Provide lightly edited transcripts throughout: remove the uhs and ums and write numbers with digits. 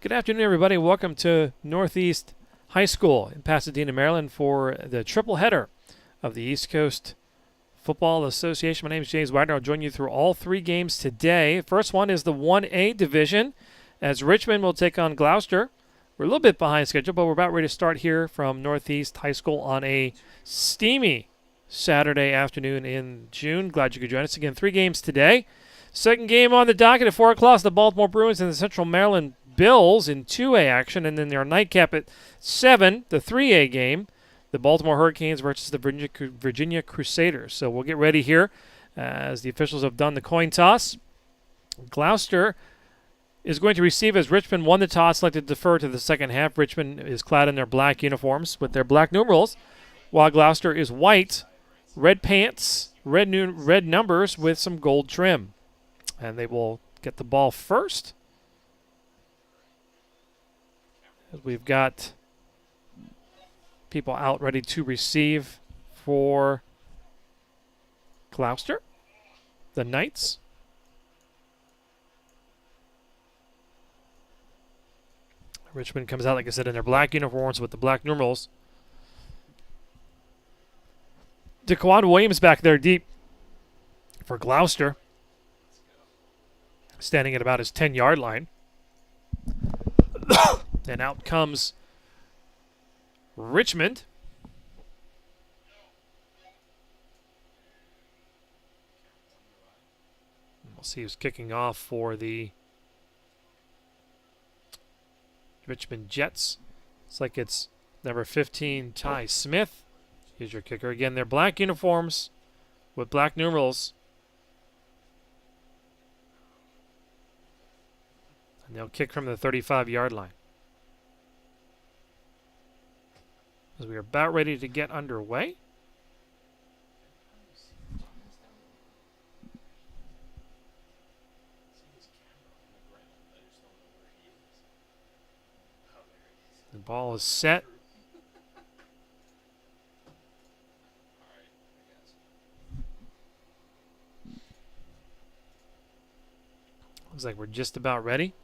Good afternoon, everybody. Welcome to Northeast High School in Pasadena, Maryland for the triple header of the East Coast Football Association. My name is James Wagner. I'll join you through all three games today. First one is the 1A division as Richmond will take on Gloucester. We're a little bit behind schedule, but we're about ready to start here from Northeast High School on a steamy Saturday afternoon in June. Glad you could join us. Again, three games today. Second game on the docket at 4 o'clock, the Baltimore Bruins and the Central Maryland Bills in 2A action, and then their nightcap at 7, the 3A game, the Baltimore Hurricanes versus the Virginia Crusaders. So we'll get ready here as the officials have done the coin toss. Gloucester is going to receive as Richmond won the toss, selected to defer to the second half. Richmond is clad in their black uniforms with their black numerals, while Gloucester is white, red pants, red numbers with some gold trim. And they will get the ball first. We've got people out ready to receive for Gloucester, the Knights. Richmond comes out, like I said, in their black uniforms with the black numerals. DeQuan Williams back there deep for Gloucester, standing at about his 10-yard line. And out comes Richmond. We'll see who's kicking off for the Richmond Jets. Looks like it's number 15, Ty Smith. Here's your kicker. Again, they're black uniforms with black numerals. And they'll kick from the 35-yard line. As we are about ready to get underway. The ball is set. Looks like we're just about ready.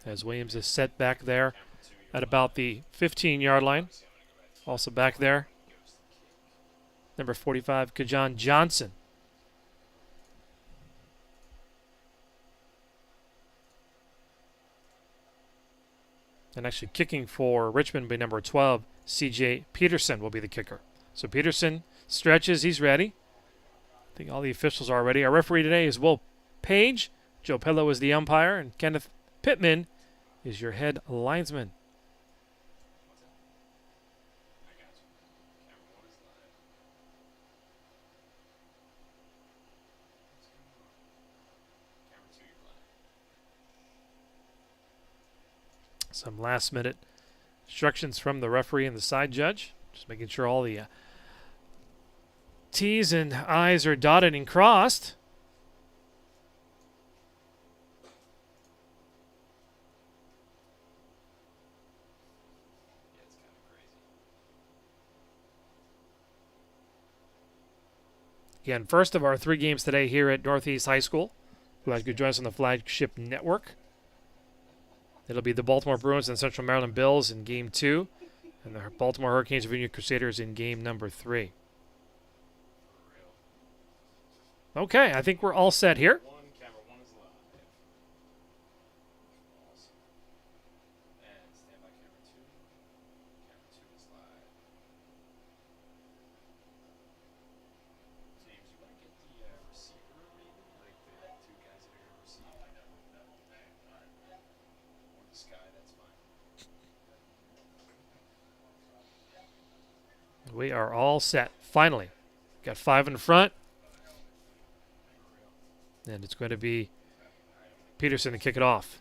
As Williams is set back there at about the 15-yard line. Also back there, number 45, Kajan Johnson. And actually kicking for Richmond by number 12, C.J. Peterson will be the kicker. So Peterson stretches, he's ready. I think all the officials are ready. Our referee today is Will Page. Joe Pillow is the umpire, and Kenneth Pittman is your head linesman. Some last-minute instructions from the referee and the side judge. Just making sure all the T's and I's are dotted and crossed. Again, first of our three games today here at Northeast High School. Glad you could join us on the flagship network. It'll be the Baltimore Bruins and Central Maryland Bills in Game 2, and the Baltimore Hurricanes and Virginia Crusaders in Game number 3. Okay, I think we're all set here. We are all set. Finally. Got 5 in front. And it's going to be Peterson to kick it off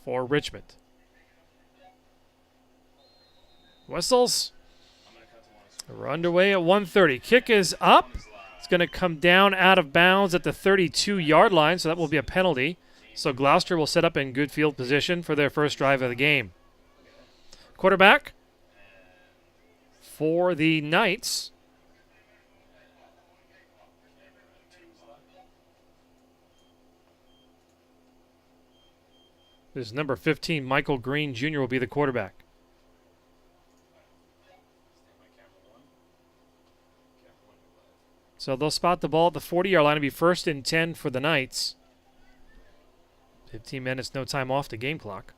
for Richmond. Whistles. We're underway at 1:30. Kick is up. It's going to come down out of bounds at the 32-yard line, so that will be a penalty. So Gloucester will set up in good field position for their first drive of the game. Quarterback for the Knights This number 15, Michael Green Jr. will be the quarterback. So they'll spot the ball at the 40-yard line. It'll be 1st and 10 for the Knights. 15 minutes, no time off the game clock.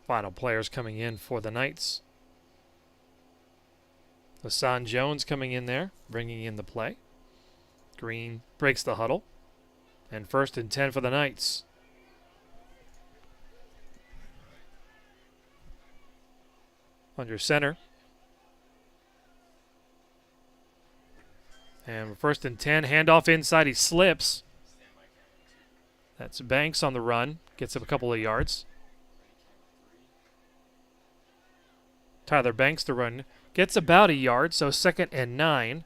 Final players coming in for the Knights. Hassan Jones coming in there, bringing in the play. Green breaks the huddle. And 1st and 10 for the Knights. Under center. And 1st and 10, handoff inside, he slips. That's Banks on the run, gets up a couple of yards. Tyler Banks to run, gets about a yard, so 2nd and 9.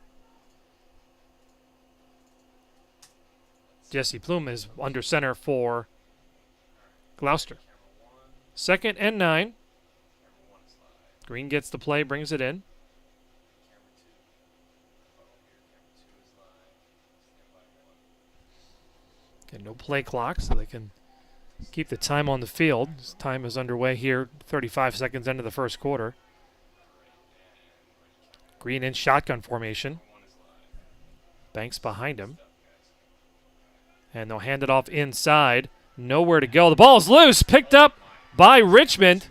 Jesse Plume is under center for Gloucester. 2nd and 9. Green gets the play, brings it in. Okay, no play clock, so they can keep the time on the field. This time is underway here, 35 seconds into the first quarter. Green in shotgun formation. Banks behind him. And they'll hand it off inside. Nowhere to go. The ball is loose. Picked up by Richmond.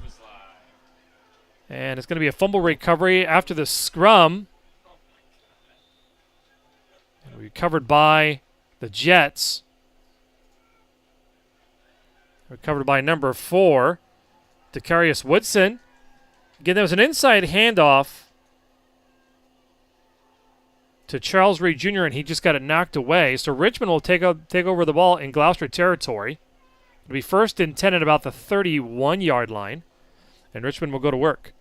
And it's going to be a fumble recovery after the scrum. And recovered by the Jets. Recovered by number 4, Decarius Woodson. Again, there was an inside handoff to Charles Reed Jr., and he just got it knocked away. So Richmond will take over the ball in Gloucester territory. It'll be 1st and 10 at about the 31-yard line, and Richmond will go to work.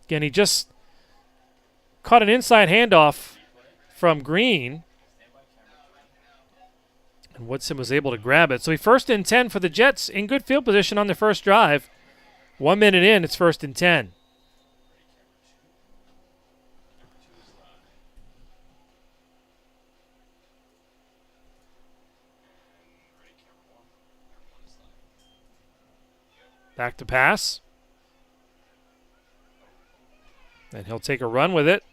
Again, he just caught an inside handoff from Green, and Woodson was able to grab it. So 1st and 10 for the Jets in good field position on the first drive. 1 minute in, it's 1st and 10. Back to pass. And he'll take a run with it.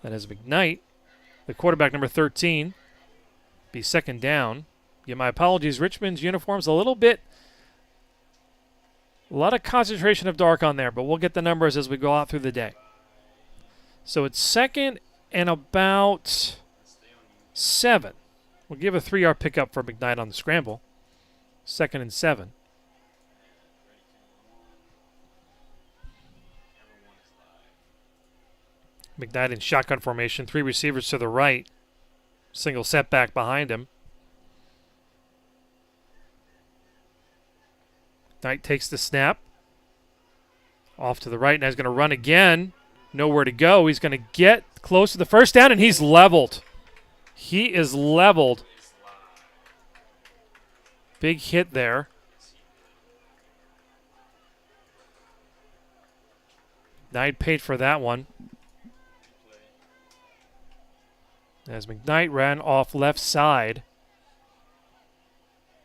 That is McKnight, the quarterback, number 13. Be 2nd down. Yeah, my apologies. Richmond's uniform's a lot of concentration of dark on there, but we'll get the numbers as we go out through the day. So it's 2nd and about 7. We'll give a 3-yard pickup for McKnight on the scramble. 2nd and 7. McKnight in shotgun formation. 3 receivers to the right. Single setback behind him. Knight takes the snap. Off to the right, and he's going to run again. Nowhere to go. He's going to get close to the first down, and he's leveled. He is leveled. Big hit there. Knight paid for that one. As McKnight ran off left side.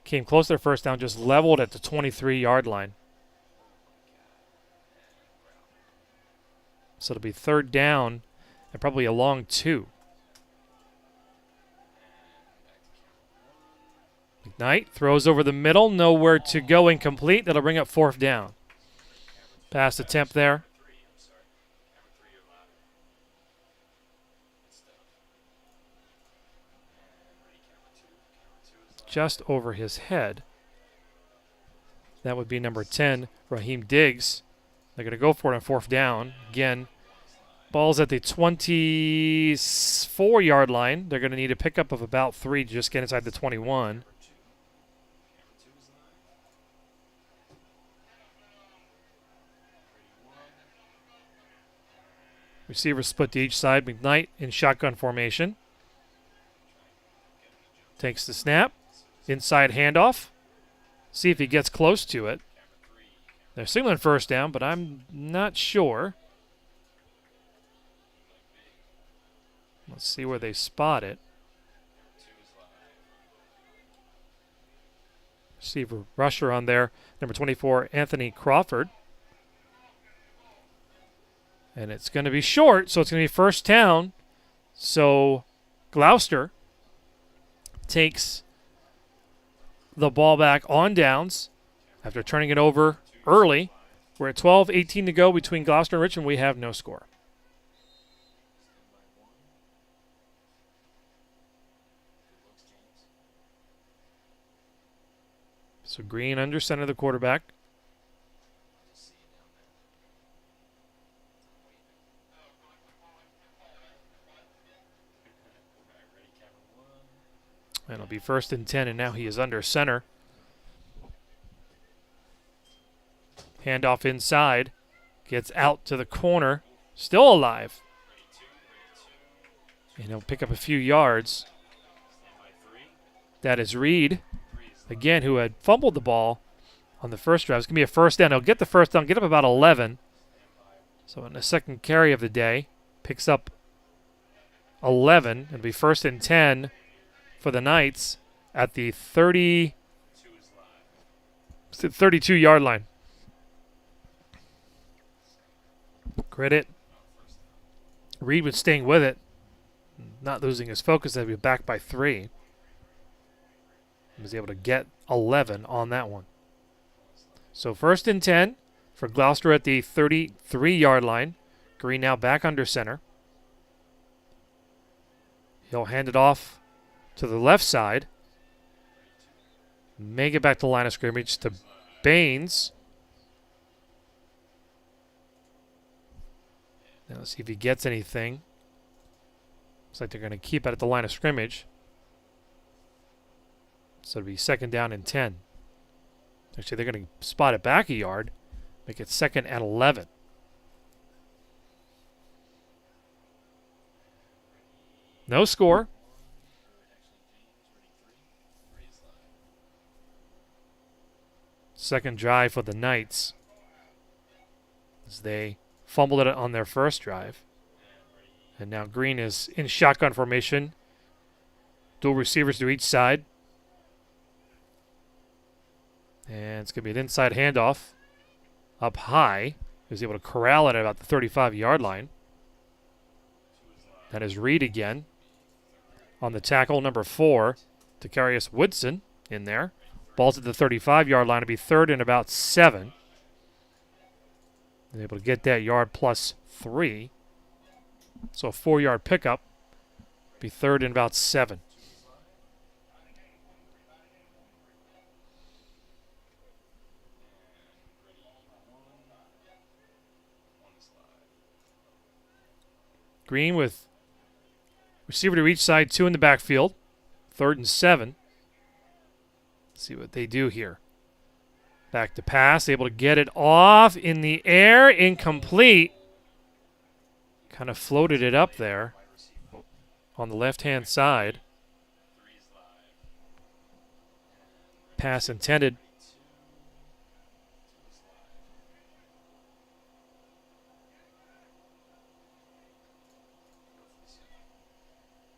Came close to the first down, just leveled at the 23-yard line. So it'll be 3rd down and probably a long 2. McKnight throws over the middle, nowhere to go, incomplete. That'll bring up 4th down. Pass attempt there. Just over his head. That would be number 10, Raheem Diggs. They're going to go for it on 4th down. Again, ball's at the 24-yard line. They're going to need a pickup of about 3 to just get inside the 21. Receivers split to each side. McKnight in shotgun formation. Takes the snap. Inside handoff. See if he gets close to it. They're signaling first down, but I'm not sure. Let's see where they spot it. Receiver rusher on there. Number 24, Anthony Crawford. And it's going to be short, so it's going to be first down. So Gloucester takes the ball back on downs after turning it over early. We're at 12:18 to go between Gloucester and Richmond. We have no score. So Green under center, the quarterback. And it'll be 1st and 10, and now he is under center. Handoff inside. Gets out to the corner. Still alive. And he'll pick up a few yards. That is Reed, again, who had fumbled the ball on the first drive. It's going to be a first down. He'll get the first down, get up about 11. So in the second carry of the day, picks up 11. It'll be 1st and 10 for the Knights at the 32-yard line. Credit Reed was staying with it, not losing his focus. They'll be back by 3. He was able to get 11 on that one. So 1st and 10 for Gloucester at the 33-yard line. Green now back under center. He'll hand it off to the left side. Make it back to the line of scrimmage to Baines. Now let's see if he gets anything. Looks like they're going to keep it at the line of scrimmage. So it'll be 2nd down and 10. Actually, they're going to spot it back a yard. Make it 2nd and 11. No score. Second drive for the Knights, as they fumbled it on their first drive. And now Green is in shotgun formation. Dual receivers to each side. And it's going to be an inside handoff up high. He was able to corral it at about the 35-yard line. That is Reed again on the tackle, number 4, Takarius Woodson in there. Ball's at the 35-yard line. It'll be 3rd and about 7. And able to get that yard plus 3. So a 4-yard pickup. Be 3rd and about 7. Green with receiver to each side, 2 in the backfield. 3rd and 7. Let's see what they do here. Back to pass, able to get it off in the air, incomplete. Kind of floated it up there on the left-hand side. Pass intended.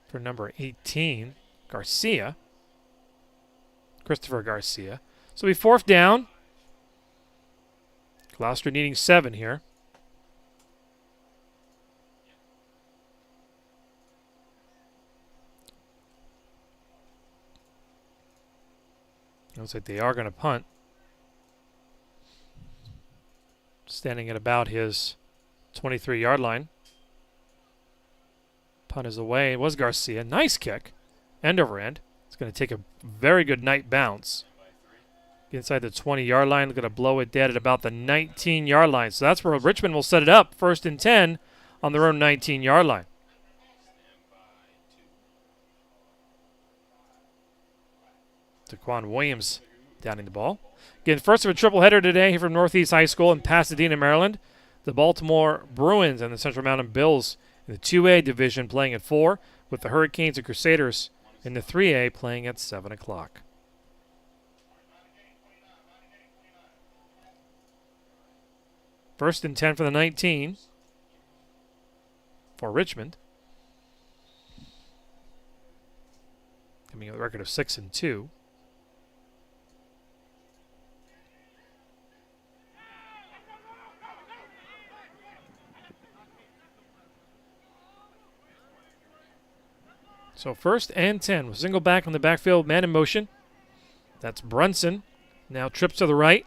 For number 18, Garcia. Christopher Garcia. So we 4th down. Gloucester needing 7 here. Looks like they are going to punt. Standing at about his 23-yard line. Punt is away. It was Garcia. Nice kick. End over end. It's going to take a very good night bounce. Get inside the 20-yard line. Going to blow it dead at about the 19-yard line. So that's where Richmond will set it up. 1st and 10 on their own 19-yard line. Daquan Williams downing the ball. Again, first of a triple header today here from Northeast High School in Pasadena, Maryland. The Baltimore Bruins and the Central Mountain Bills in the 2A division playing at 4, with the Hurricanes and Crusaders in the 3A playing at 7 o'clock. First and 10 for the 19 for Richmond. Coming with a record of 6-2. So first and 10 with single back on the backfield, man in motion. That's Brunson. Now trips to the right.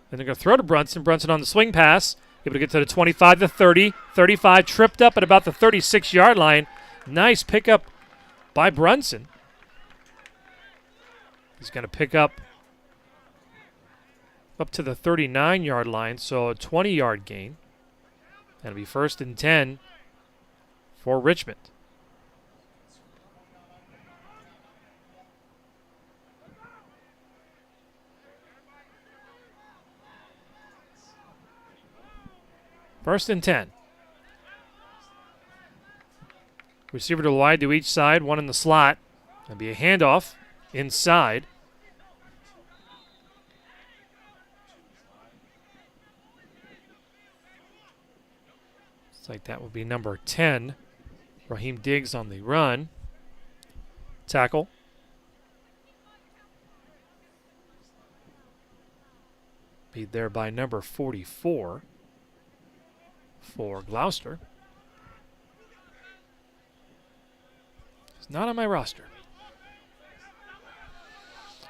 Then they're going to throw to Brunson. Brunson on the swing pass. Able to get to the 25, the 30, 35. Tripped up at about the 36-yard line. Nice pickup by Brunson. He's going to pick up to the 39-yard line, so a 20-yard gain. That'll be first and 10 for Richmond. First and 10. Receiver to the wide to each side, one in the slot. That'll be a handoff inside. Looks like that will be number 10. Raheem Diggs on the run. Tackle. Beat there by number 44. For Gloucester. It's not on my roster.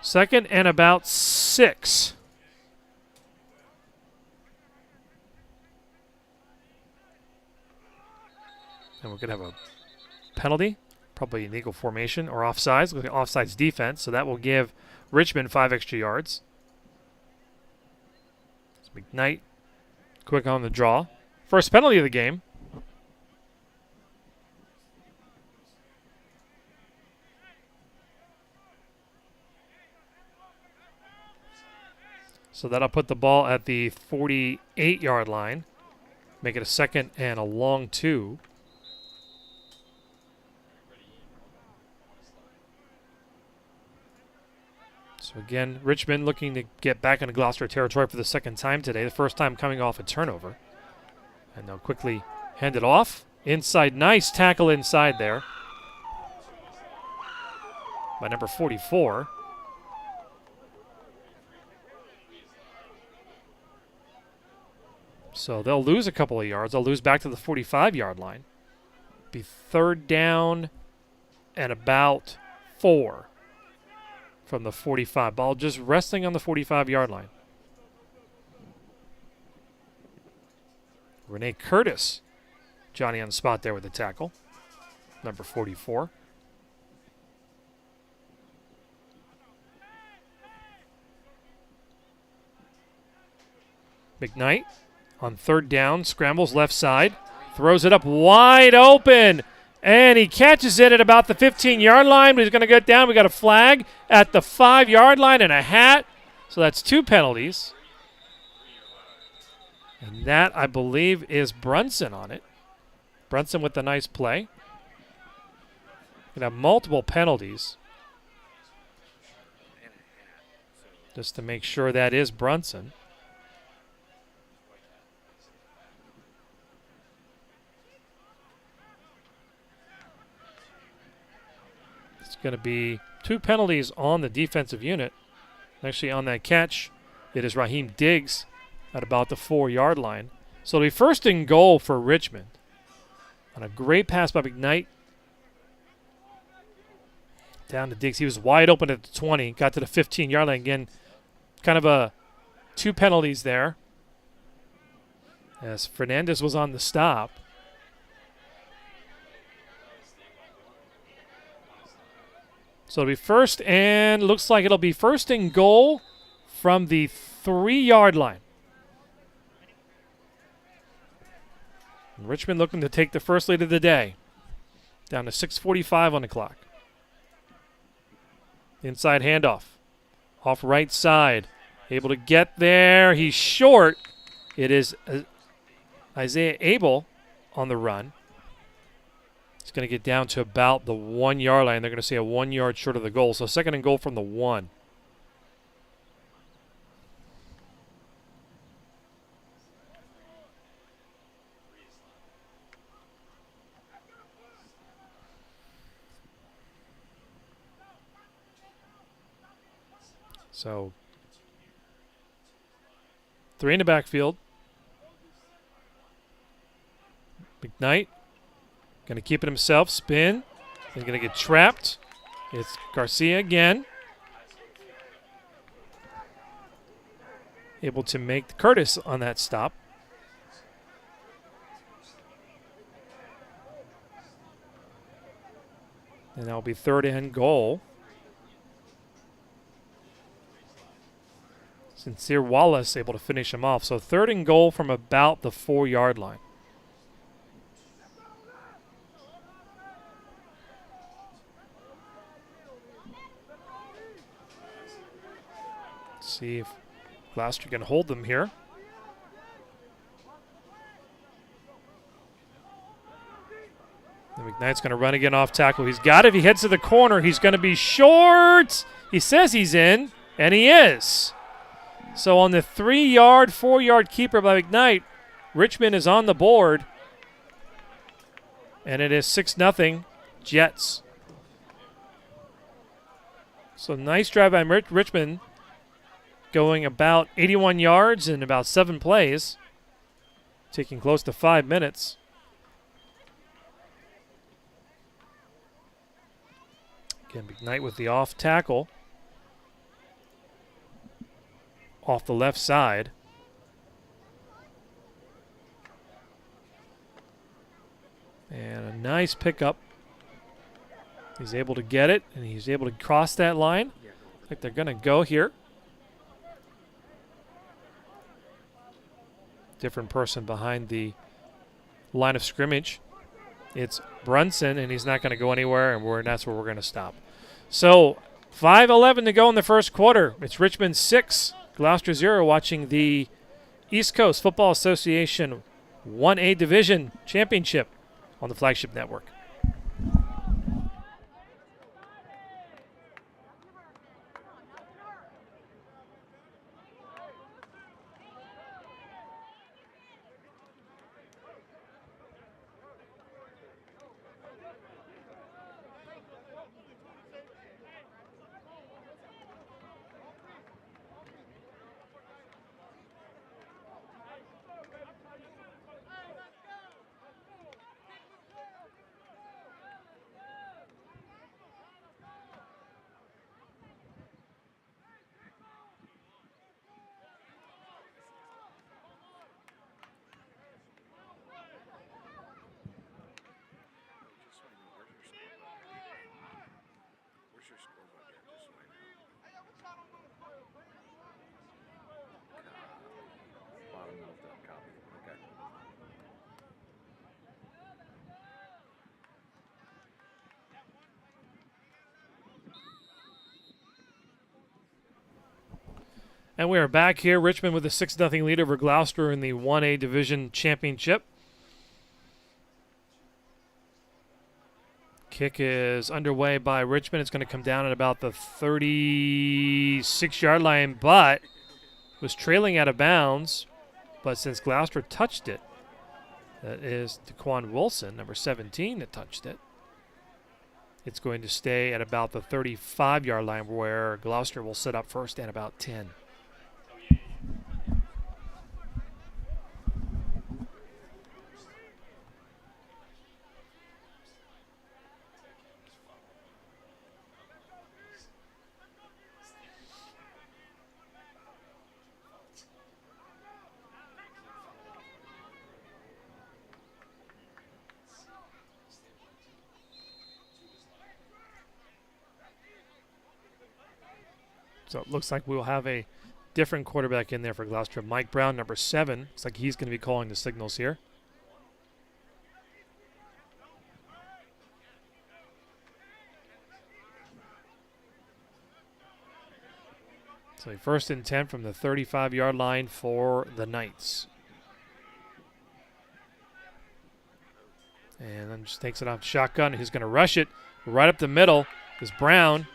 Second and about 6. And we're going to have a penalty, probably an eagle formation or offsides, with the offsides defense. So that will give Richmond 5 extra yards. It's McKnight, quick on the draw. First penalty of the game. So that'll put the ball at the 48-yard line. Make it a second and a long 2. So again, Richmond looking to get back into Gloucester territory for the second time today. The first time coming off a turnover. And they'll quickly hand it off. Inside, nice tackle inside there by number 44. So they'll lose a couple of yards. They'll lose back to the 45-yard line. Be third down and about 4 from the 45. Ball just resting on the 45-yard line. Renee Curtis, Johnny on the spot there with the tackle, number 44. McKnight on third down, scrambles left side, throws it up wide open, and he catches it at about the 15-yard line, but he's going to get down. We got a flag at the 5-yard line and a hat, so that's 2 penalties. And that, I believe, is Brunson on it. Brunson with the nice play. Going to have multiple penalties. Just to make sure that is Brunson. It's going to be 2 penalties on the defensive unit. Actually, on that catch, it is Raheem Diggs at about the 4-yard line. So it'll be first and goal for Richmond. On a great pass by McKnight. Down to Diggs. He was wide open at the 20. Got to the 15-yard line again. Kind of 2 penalties there. As Fernandez was on the stop. So it'll be first and looks like it'll be first and goal from the 3-yard line. Richmond looking to take the first lead of the day. Down to 6:45 on the clock. Inside handoff. Off right side. Able to get there. He's short. It is Isaiah Abel on the run. It's going to get down to about the 1 yard line. They're going to say a 1 yard short of the goal. So 2nd and goal from the 1. So 3 in the backfield. McKnight going to keep it himself. Spin. He's going to get trapped. It's Garcia again. Able to make Curtis on that stop. And that will be 3rd and goal. Sincere Wallace able to finish him off. So 3rd and goal from about the 4 yard line. Let's see if Gloucester can hold them here. And McKnight's going to run again off tackle. He's got it. He heads to the corner. He's going to be short. He says he's in, and he is. So on the 3 yard, 4 yard keeper by McKnight, Richmond is on the board. And it is 6-0 Jets. So nice drive by Richmond, going about 81 yards in about 7 plays, taking close to 5 minutes. Again, McKnight with the off tackle. Off the left side. And a nice pickup. He's able to get it, and he's able to cross that line. I think they're going to go here. Different person behind the line of scrimmage. It's Brunson, and he's not going to go anywhere, and that's where we're going to stop. So 5:11 to go in the first quarter. It's Richmond 6, Gloucester 0, watching the East Coast Football Association 1A Division Championship on the Flagship Network. And we are back here. Richmond with a 6-0 lead over Gloucester in the 1A Division Championship. Kick is underway by Richmond. It's going to come down at about the 36-yard line, but was trailing out of bounds. But since Gloucester touched it, that is Daquan Wilson, number 17, that touched it. It's going to stay at about the 35-yard line, where Gloucester will set up first and about 10. So it looks like we'll have a different quarterback in there for Gloucester. Mike Brown, number 7. Looks like he's going to be calling the signals here. So 1st and 10 from the 35-yard line for the Knights. And then just takes it off shotgun. He's going to rush it right up the middle. Is Brown.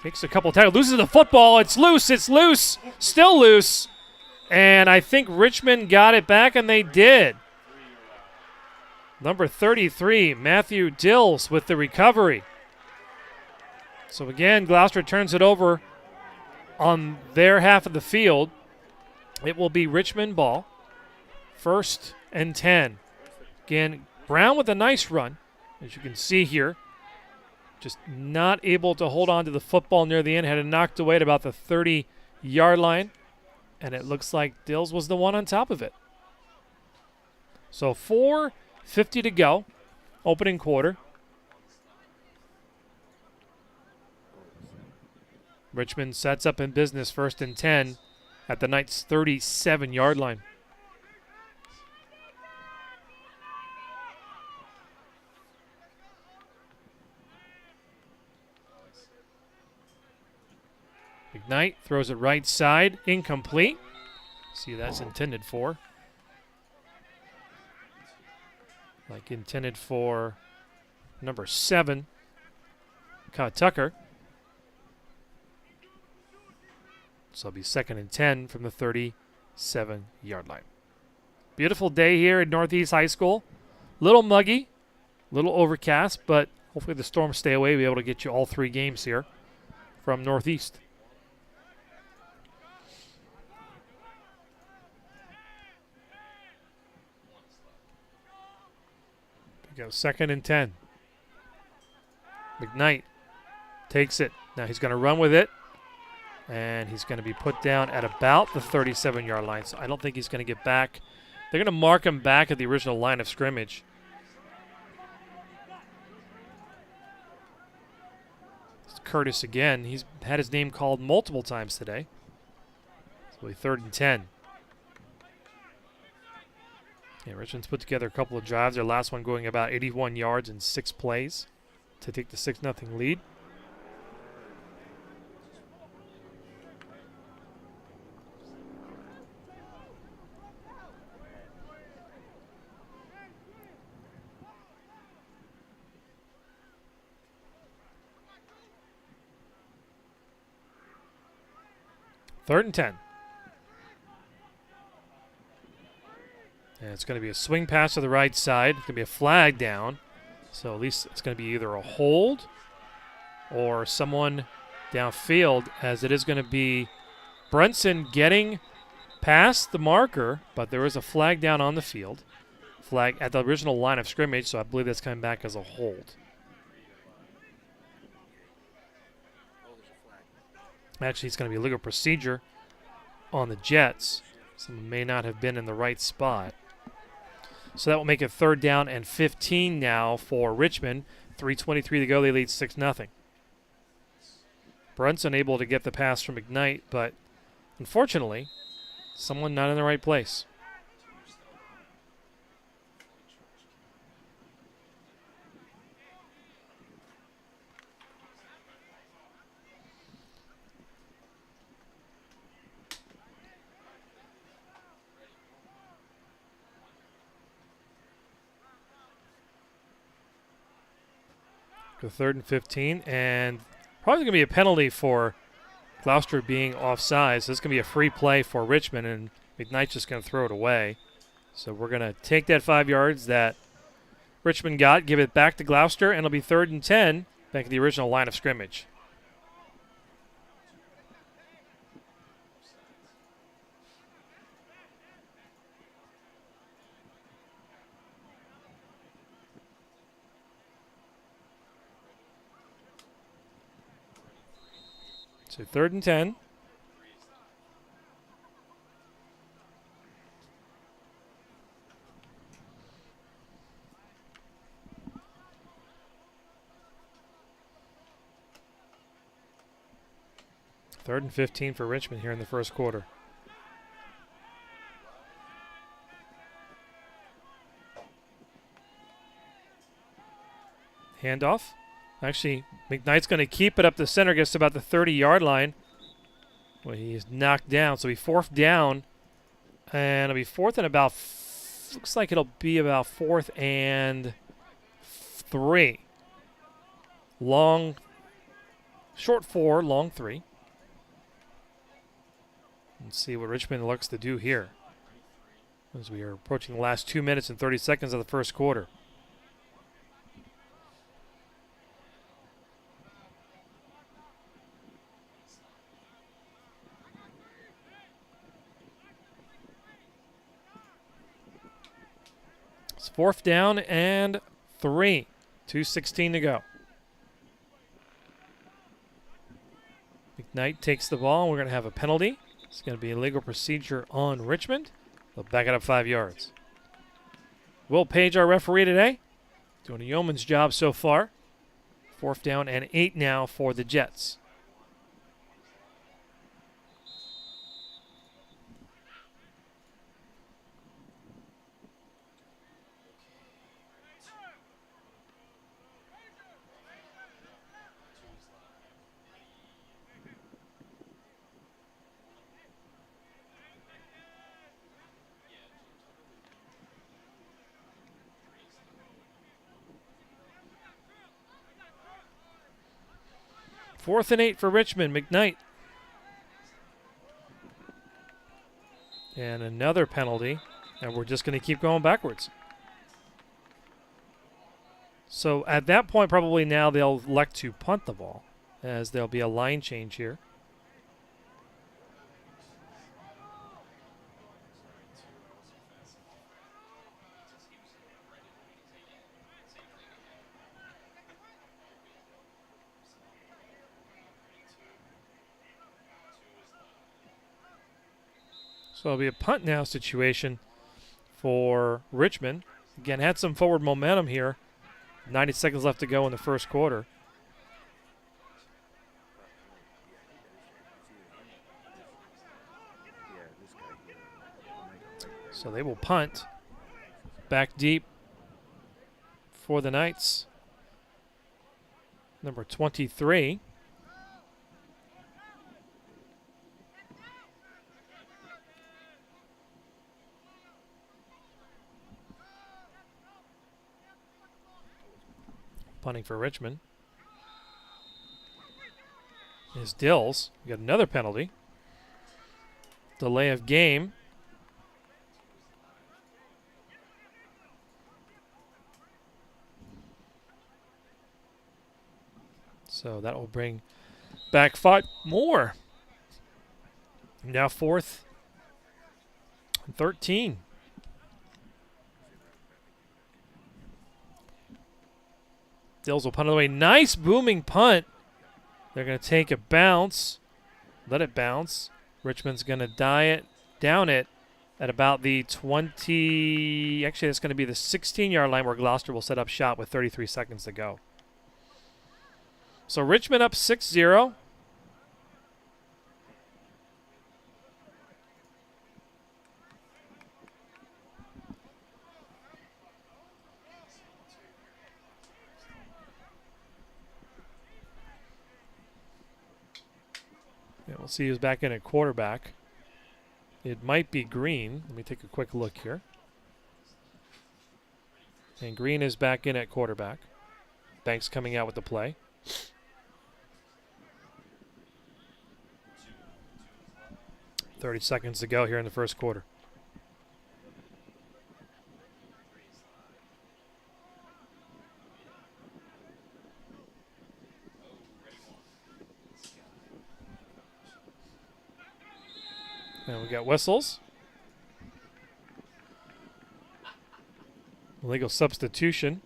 Takes a couple tackles. Loses the football. It's loose. It's loose. Still loose. And I think Richmond got it back, and they did. Number 33, Matthew Dills with the recovery. So again, Gloucester turns it over on their half of the field. It will be Richmond ball. 1st and 10. Again, Brown with a nice run, as you can see here. Just not able to hold on to the football near the end. Had it knocked away at about the 30-yard line. And it looks like Dills was the one on top of it. So 4:50 to go. Opening quarter. Richmond sets up in business 1st and 10 at the Knights' 37-yard line. McKnight throws it right side, incomplete. See, that's intended for. Like intended for number 7, Cod Tucker. So it'll be 2nd and 10 from the 37-yard line. Beautiful day here at Northeast High School. Little muggy, little overcast, but hopefully the storms stay away. We'll be able to get you all 3 games here from Northeast. Here we go, 2nd and 10. McKnight takes it. Now he's going to run with it. And he's going to be put down at about the 37-yard line. So I don't think he's going to get back. They're going to mark him back at the original line of scrimmage. It's Curtis again. He's had his name called multiple times today. So it'll be 3rd and 10. Yeah, Richmond's put together a couple of drives. Their last one going about 81 yards in 6 plays to take the 6-0 lead. Third and 10. And it's going to be a swing pass to the right side. It's going to be a flag down. So at least it's going to be either a hold or someone downfield, as it is going to be Brunson getting past the marker, but there is a flag down on the field. Flag at the original line of scrimmage, so I believe that's coming back as a hold. Actually, it's going to be a legal procedure on the Jets. Someone may not have been in the right spot. So that will make it 3rd down and 15 now for Richmond. 3:23 to go. They lead 6-0. Brunson able to get the pass from McKnight, but unfortunately, someone not in the right place. To 3rd and 15, and probably going to be a penalty for Gloucester being offside. So it's going to be a free play for Richmond, and McKnight's just going to throw it away. So we're going to take that 5 yards that Richmond got, give it back to Gloucester, and it'll be 3rd and 10 back at the original line of scrimmage. So 3rd and 10. Third and 15 for Richmond here in the first quarter. Handoff. Actually, McKnight's going to keep it up the center, gets to about the 30-yard line. Well, he's knocked down, so he 4th down, and it'll be 4th and about looks like it'll be about 4th and 3. Long, short 4, long 3. Let's see what Richmond looks to do here as we are approaching the last 2 minutes and 30 seconds of the first quarter. It's 4th down and 3. 2:16 to go. McKnight takes the ball. We're going to have a penalty. It's going to be a legal procedure on Richmond. They'll back it up 5 yards. Will Page, our referee today, doing a yeoman's job so far. 4th down and 8 now for the Jets. Fourth and 8 for Richmond. McKnight. And another penalty. And we're just going to keep going backwards. So at that point, probably now they'll elect to punt the ball, as there'll be a line change here. So it'll be a punt now situation for Richmond. Again, had some forward momentum here. 90 seconds left to go in the first quarter. So they will punt back deep for the Knights. Number 23. Punting for Richmond is Dills. We got another penalty. Delay of game. So that will bring back 5 more. Now 4th and 13. Dills will punt it away. Nice booming punt. They're going to take a bounce. Let it bounce. Richmond's going to down it at about the 20. Actually, that's going to be the 16-yard line where Gloucester will set up shop with 33 seconds to go. So Richmond up 6-0. Yeah, we'll see who's back in at quarterback. It might be Green. Let me take a quick look here. And Green is back in at quarterback. Banks coming out with the play. .30 seconds to go here in the first quarter. And we got whistles. Illegal substitution.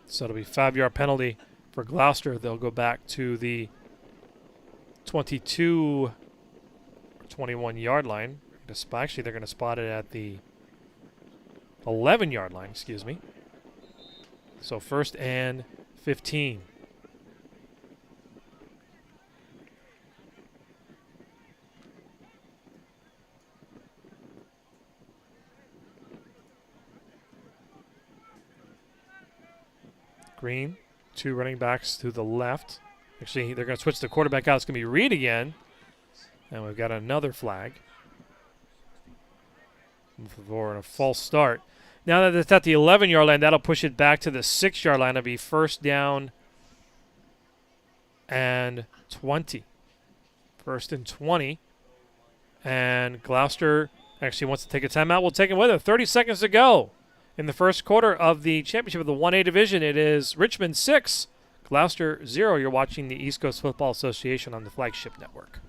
So it'll be 5-yard penalty for Gloucester. They'll go back to the 22, 21-yard line. Actually, they're going to spot it at the 11-yard line, excuse me. So 1st and 15. Green, 2 running backs to the left. Actually, they're going to switch the quarterback out. It's going to be Reed again. And we've got another flag. for a false start. Now that it's at the 11-yard line, that'll push it back to the 6-yard line. It'll be first down and 20. First and 20. And Gloucester actually wants to take a timeout. We'll take it with it. 30 seconds to go in the first quarter of the championship of the 1A division. It is Richmond 6, Gloucester 0. You're watching the East Coast Football Association on the Flagship Network.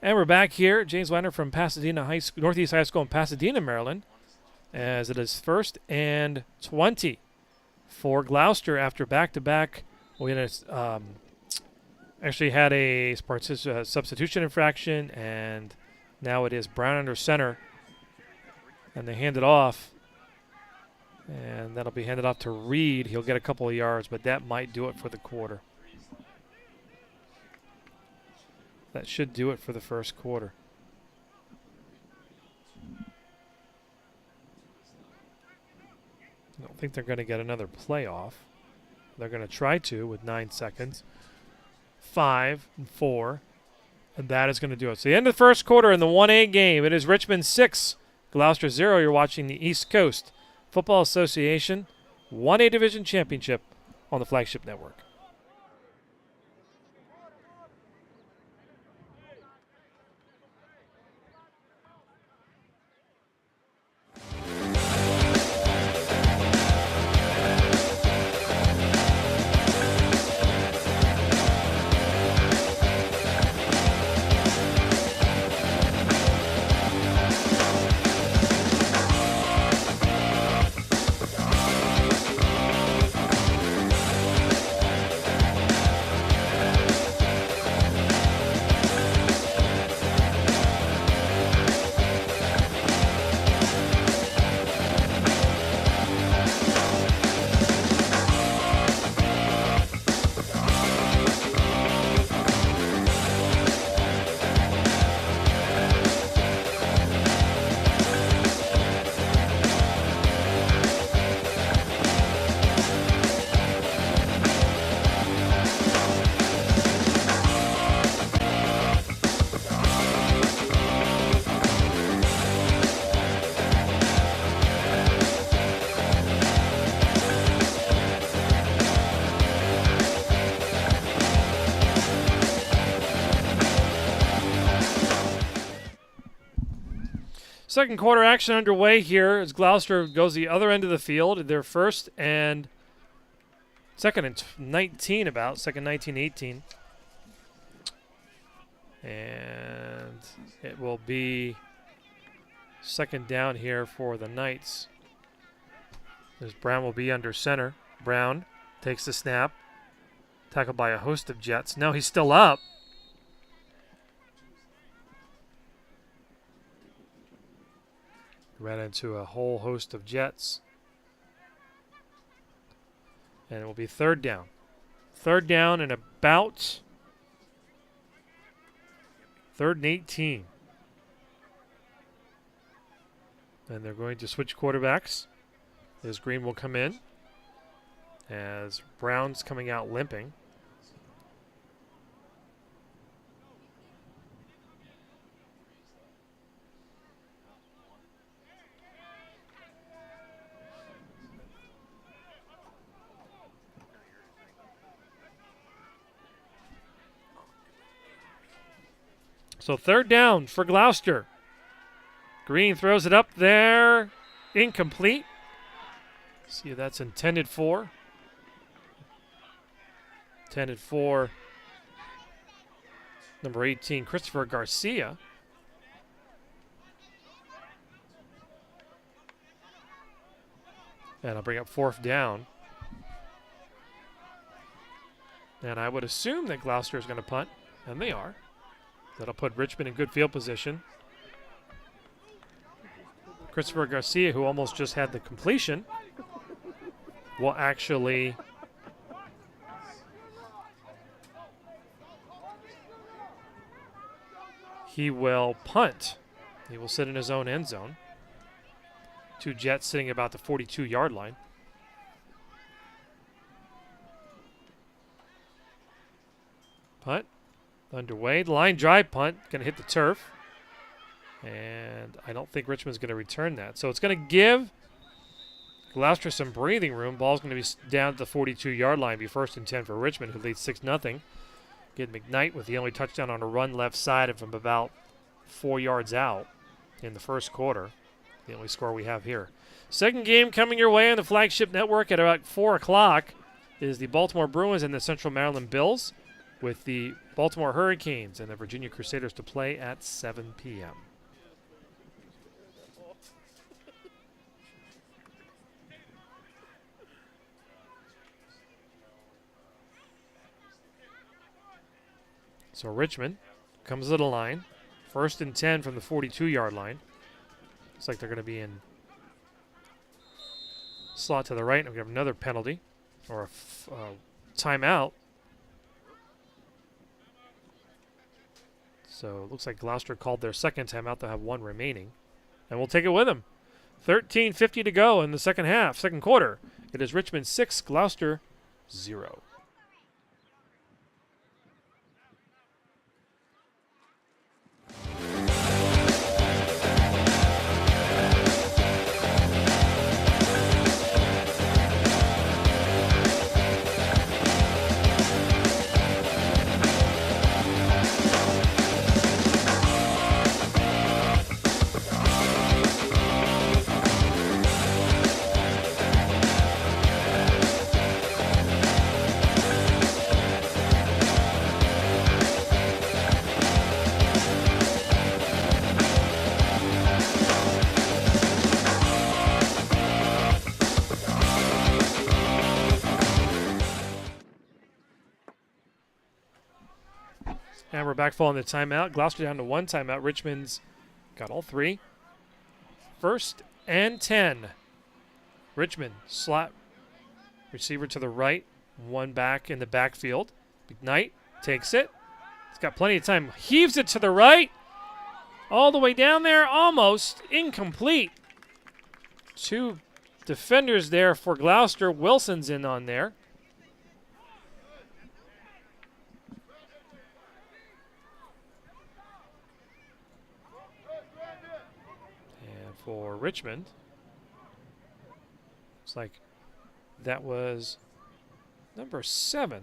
And we're back here. James Weiner from Pasadena High School, Northeast High School in Pasadena, Maryland, as it is first and 20 for Gloucester after back-to-back. We actually had a substitution infraction, and now it is Brown under center. And they hand it off, and that'll be handed off to Reed. He'll get a couple of yards, but that might do it for the quarter. That should do it for the first quarter. I don't think they're going to get another playoff. They're going to try to with 9 seconds. 5 and 4. And that is going to do it. So the end of the first quarter in the 1A game. It is Richmond 6, Gloucester 0. You're watching the East Coast Football Association 1A Division Championship on the Flagship Network. Second quarter action underway here as Gloucester goes the other end of the field. They're first and second and 19 about, second 19-18. And it will be second down here for the Knights. As Brown will be under center. Brown takes the snap. Tackled by a host of Jets. No, he's still up. Ran into a whole host of Jets. And it will be third down. Third down and about 3rd and 18. And they're going to switch quarterbacks. As Green will come in. As Brown's coming out limping. So third down for Gloucester. Green throws it up there. Incomplete. See who that's intended for. Intended for number 18, Christopher Garcia. And I'll bring up 4th down. And I would assume that Gloucester is going to punt, and they are. That'll put Richmond in good field position. Christopher Garcia, who almost just had the completion, will actually he will punt. He will sit in his own end zone. 2 Jets sitting about the 42-yard line. Punt underway. Line drive punt. Going to hit the turf. And I don't think Richmond's going to return that. So it's going to give Gloucester some breathing room. Ball's going to be down at the 42-yard line. Be 1st and 10 for Richmond, who leads 6-0. Get McKnight with the only touchdown on a run left side of him about 4 yards out in the first quarter. The only score we have here. Second game coming your way on the flagship network at about 4 o'clock is the Baltimore Bruins and the Central Maryland Bills, with the Baltimore Hurricanes and the Virginia Crusaders to play at 7 p.m. So Richmond comes to the line. 1st and 10 from the 42-yard line. Looks like they're going to be in slot to the right. And we have another penalty or a timeout. So it looks like Gloucester called their second timeout. They'll have 1 remaining. And we'll take it with them. 13:50 to go in the second half, second quarter. It is Richmond 6, Gloucester 0. And we're back following the timeout. Gloucester down to 1 timeout. Richmond's got all 3. 1st and 10. Richmond slot receiver to the right. 1 back in the backfield. McKnight takes it. He's got plenty of time. Heaves it to the right. All the way down there. Almost incomplete. 2 defenders there for Gloucester. Wilson's in on there. For Richmond, looks like that was number 7,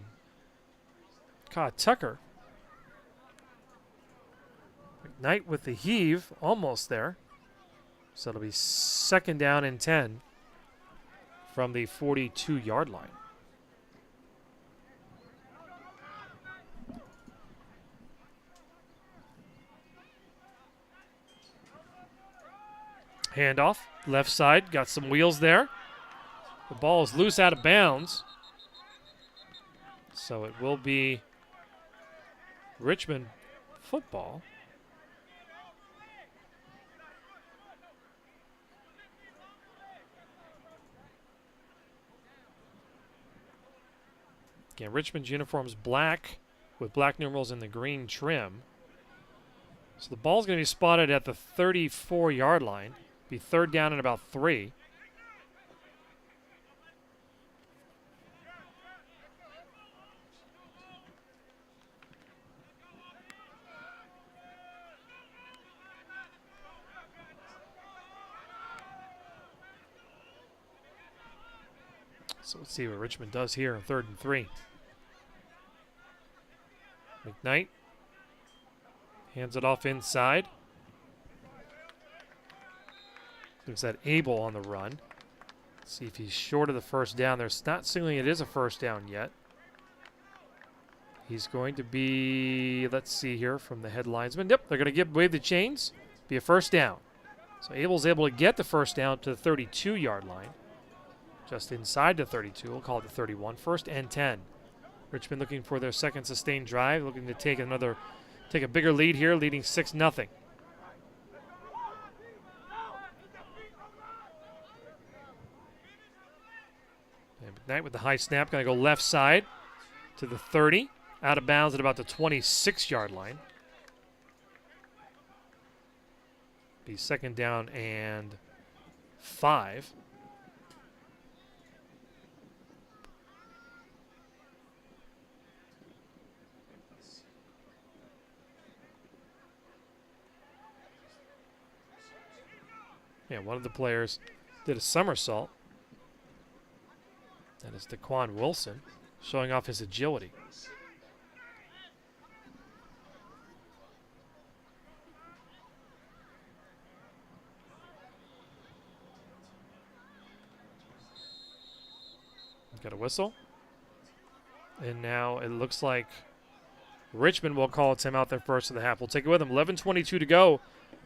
Tucker. McKnight with the heave, almost there. So it'll be 2nd down and 10 from the 42-yard line. Handoff, left side, got some wheels there. The ball is loose out of bounds. So it will be Richmond football. Again, Richmond's uniform's black with black numerals in the green trim. So the ball's going to be spotted at the 34-yard line. Be 3rd down and about 3. So let's see what Richmond does here on 3rd and 3. McKnight hands it off inside. Looks at Abel on the run. Let's see if he's short of the first down. There's not signaling it is a first down yet. He's going to be, let's see here from the head linesman. Yep, they're going to wave the chains. Be a first down. So Abel's able to get the first down to the 32-yard line. Just inside the 32. We'll call it the 31. First and 10. Richmond looking for their second sustained drive. Looking to take a bigger lead here, leading 6-0. McKnight with the high snap, going to go left side to the 30. Out of bounds at about the 26-yard line. Be second down and 5. Yeah, one of the players did a somersault. That is Daquan Wilson, showing off his agility. Got a whistle. And now it looks like Richmond will call a timeout their first of the half. We'll take it with them. 11:22 to go.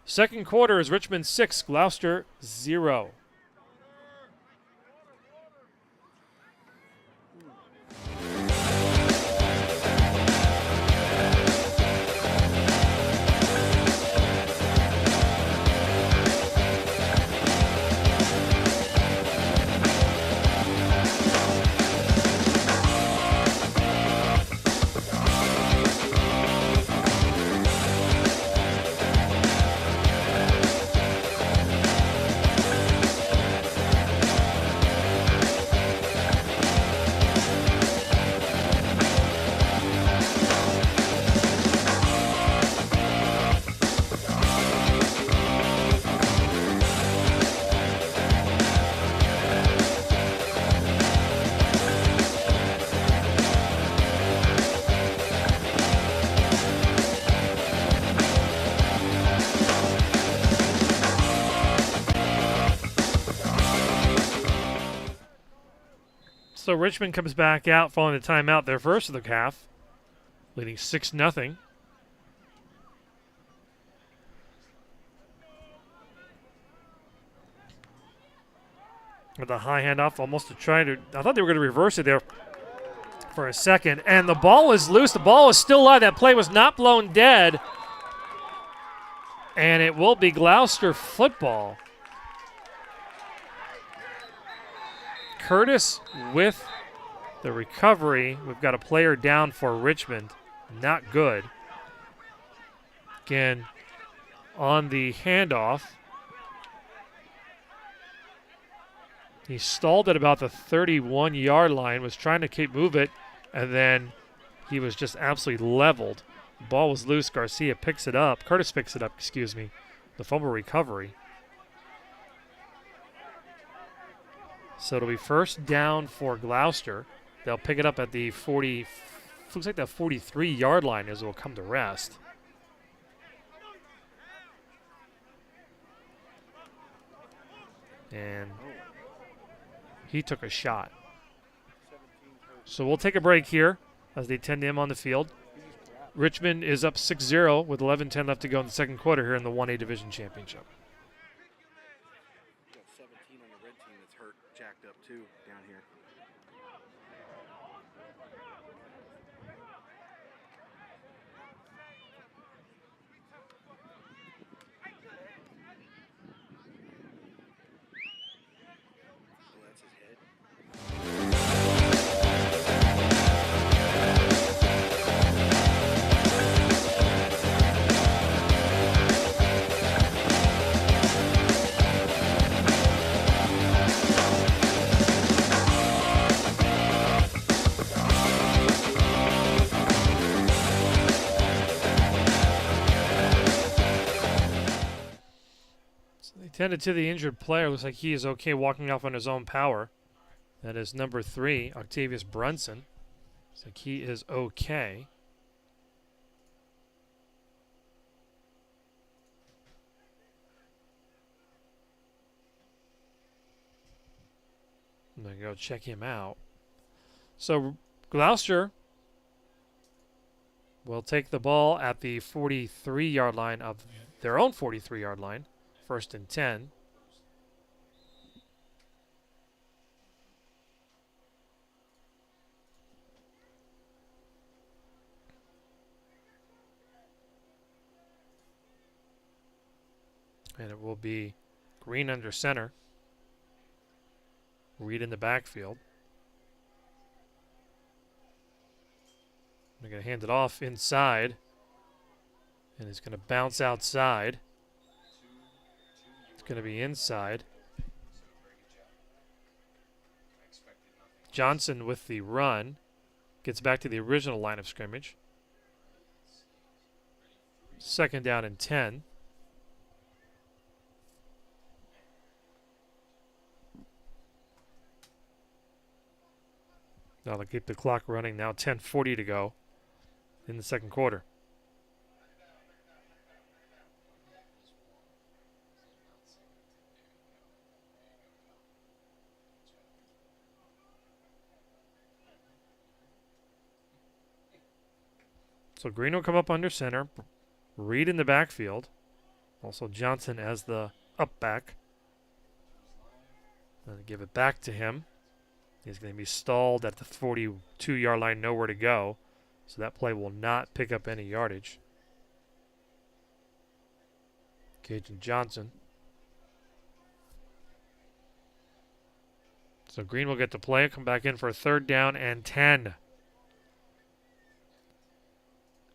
Second quarter is Richmond 6, Gloucester 0. So Richmond comes back out following the timeout, their first of the half, leading 6-0. With a high handoff, almost to try to, I thought they were going to reverse it there for a second. And the ball is loose. The ball is still live. That play was not blown dead. And it will be Gloucester football. Curtis with the recovery. We've got a player down for Richmond. Not good. Again, on the handoff, he stalled at about the 31-yard line, was trying to move it, and then he was just absolutely leveled. The ball was loose. Garcia picks it up. Curtis picks it up, excuse me. The fumble recovery. So it'll be first down for Gloucester. They'll pick it up at the 40, looks like that 43-yard line as it will come to rest. And he took a shot. So we'll take a break here as they tend to him on the field. Richmond is up 6-0 with 11:10 left to go in the second quarter here in the 1A Division Championship. 17 on the red team that's hurt, jacked up too down here. Oh, that's his head. Tended to the injured player. Looks like he is okay walking off on his own power. That is number 3, Octavius Brunson. Looks like he is okay. going to go check him out. So Gloucester will take the ball at the 43-yard line of their own 43-yard line. 1st and 10. And it will be Green under center. Reed in the backfield. They're going to hand it off inside. And it's going to bounce outside. It's going to be inside. Johnson with the run. Gets back to the original line of scrimmage. 2nd down and 10. Now they'll keep the clock running. Now 10:40 to go in the 2nd quarter. So Green will come up under center. Reed in the backfield. Also Johnson as the up back. Then give it back to him. He's going to be stalled at the 42-yard line, nowhere to go. So that play will not pick up any yardage. Cage and Johnson. So Green will get the play, come back in for a 3rd down and 10.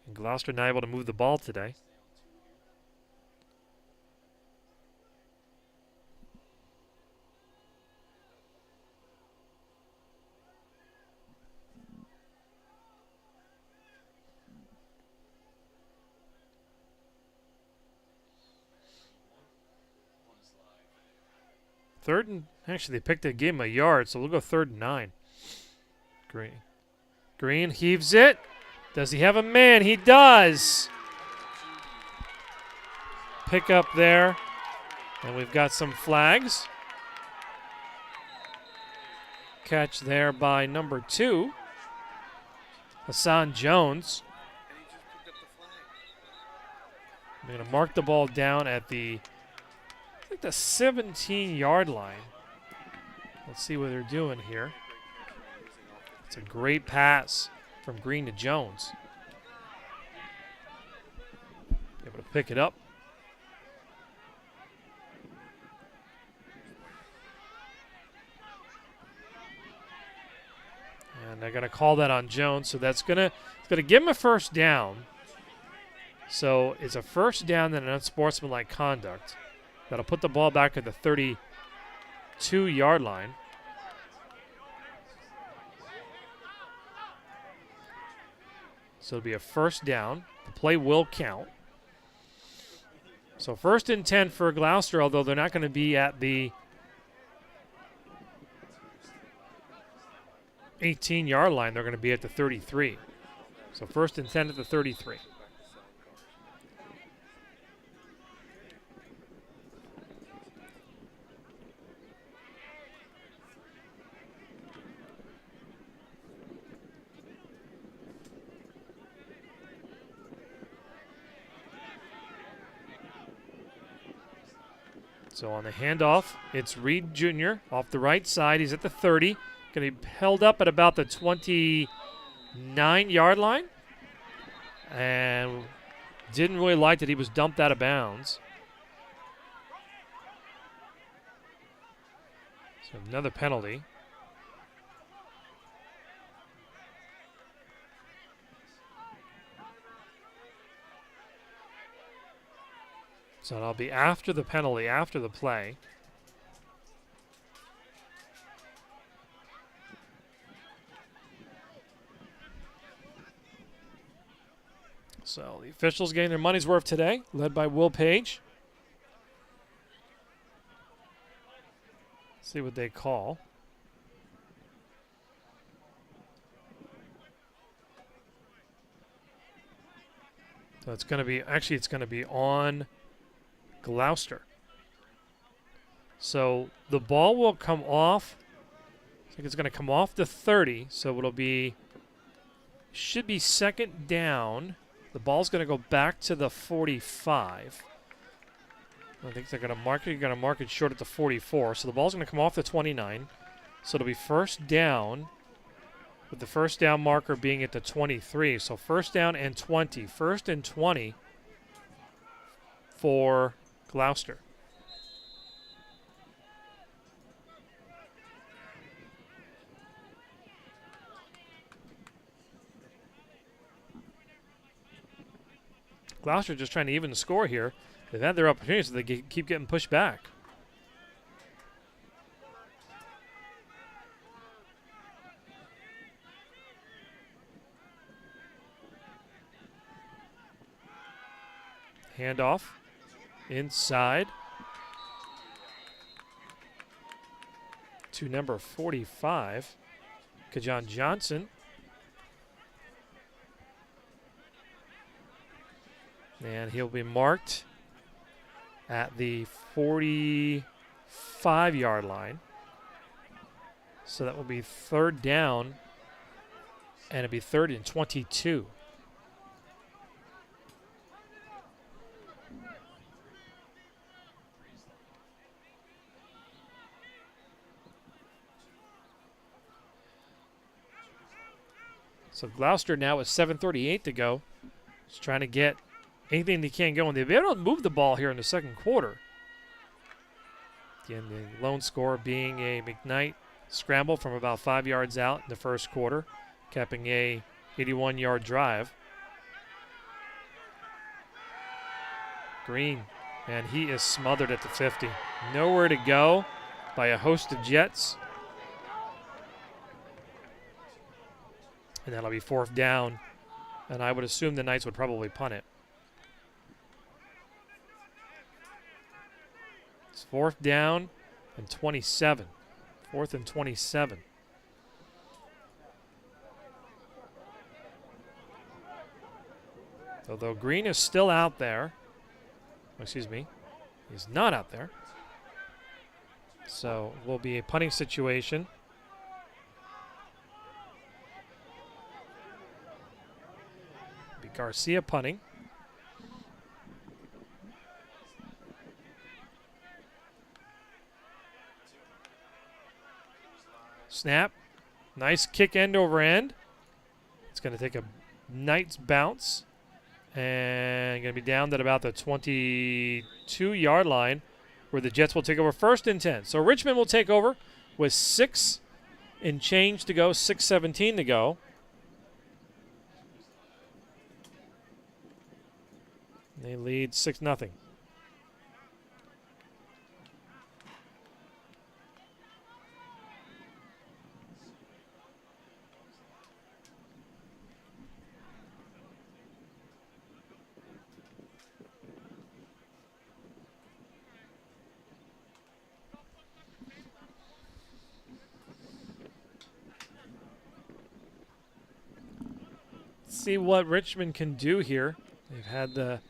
And Gloucester not able to move the ball today. Third and actually they picked it, gave him a yard, so we'll go 3rd and 9. Green heaves it. Does he have a man? He does. Pick up there, and we've got some flags. Catch there by number 2, Hassan Jones. They're going to mark the ball down at the 17-yard line. Let's see what they're doing here. It's a great pass from Green to Jones. Able to pick it up. And they're going to call that on Jones, so that's going to give him a 1st down. So it's a 1st down and an unsportsmanlike conduct. That'll put the ball back at the 32-yard line. So it'll be a 1st down. The play will count. So 1st and 10 for Gloucester, although they're not going to be at the 18-yard line. They're going to be at the 33. So 1st and 10 at the 33. So on the handoff, it's Reed Jr. off the right side. He's at the 30. Going to be held up at about the 29-yard line. And didn't really like that he was dumped out of bounds. So another penalty. So it'll be after the penalty, after the play. So the officials getting their money's worth today, led by Will Page. See what they call. So it's going to be, actually it's going to be on Gloucester. So the ball will come off Looks like it's going to come off the 30, so it'll be, should be second down. The ball's going to go back to the 45. I think they're going to mark it. You're going to mark it short at the 44. So the ball's going to come off the 29. So it'll be first down, with the first down marker being at the 23. So first down and 20. First and 20 for Gloucester. Gloucester just trying to even the score here. They've had their opportunities, so they keep getting pushed back. Handoff inside to number 45, Kajon Johnson. And he'll be marked at the 45-yard line. So that will be third down, and it'll be third and 22. So Gloucester now with 7:38 to go. Just trying to get anything they can go, and they've been able to move the ball here in the second quarter. Again, the lone score being a McKnight scramble from about 5 yards out in the first quarter, capping a 81-yard drive. Green, and he is smothered at the 50. Nowhere to go by a host of Jets. And that'll be fourth down, and I would assume the Knights would probably punt it. It's fourth down and 27. Fourth and 27. Although Green is still out there. Excuse me. He's not out there. So it will be a punting situation. Be Garcia punting. Snap. Nice kick end over end. It's going to take a Knights bounce. And going to be down at about the 22-yard line, where the Jets will take over first and 10. So Richmond will take over with 6 and change to go, 6:17 to go. They lead 6-0. See what Richmond can do here. They've had the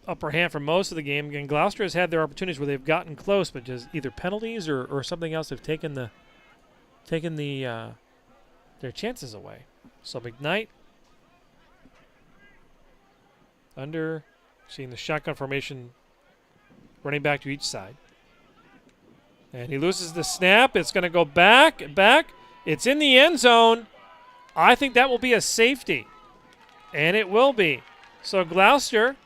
upper hand for most of the game. Again, Gloucester has had their opportunities where they've gotten close, but just either penalties or something else have taken their chances away. So McKnight under, seeing the shotgun formation, running back to each side. And he loses the snap. It's going to go back. It's in the end zone. I think that will be a safety, and it will be. So Gloucester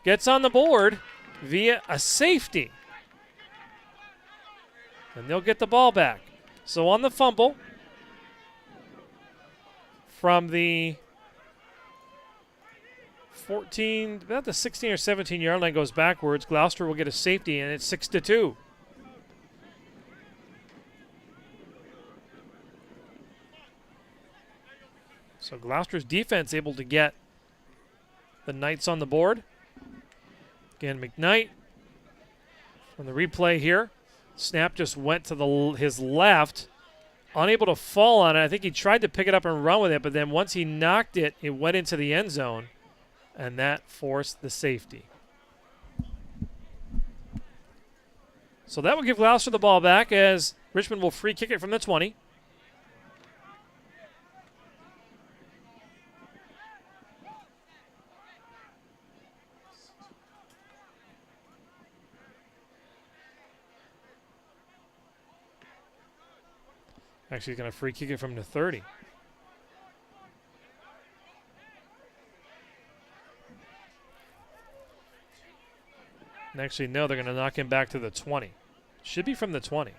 gets on the board via a safety, and they'll get the ball back. So on the fumble from the 14, about the 16 or 17-yard line goes backwards, Gloucester will get a safety, and it's 6-2. So Gloucester's defense able to get the Knights on the board. Again, McKnight from the replay here. Snap just went to his left, unable to fall on it. I think he tried to pick it up and run with it, but then once he knocked it, it went into the end zone, and that forced the safety. So that will give Gloucester the ball back as Richmond will free kick it from the 20. Actually, he's going to free kick it from the 30. And actually, no, they're going to knock him back to the 20. Should be from the 20.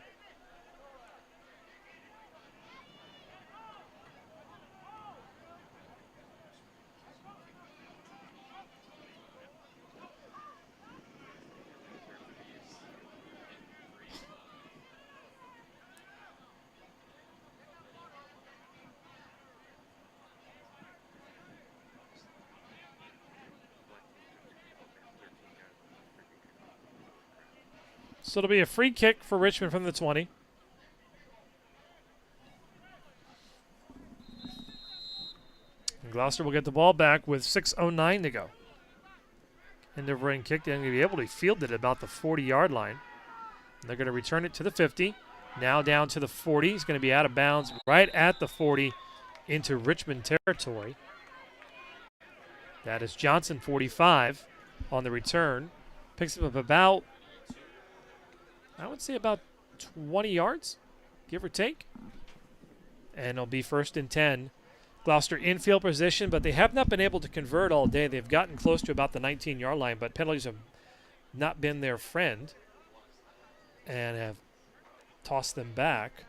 So it'll be a free kick for Richmond from the 20. And Gloucester will get the ball back with 6:09 to go. End over end kick. They're going to be able to field it about the 40-yard line. And they're going to return it to the 50. Now down to the 40. He's going to be out of bounds right at the 40 into Richmond territory. That is Johnson, 45, on the return. Picks him up about, I would say, about 20 yards, give or take. And it'll be 1st and 10. Gloucester infield position, but they have not been able to convert all day. They've gotten close to about the 19-yard line, but penalties have not been their friend and have tossed them back.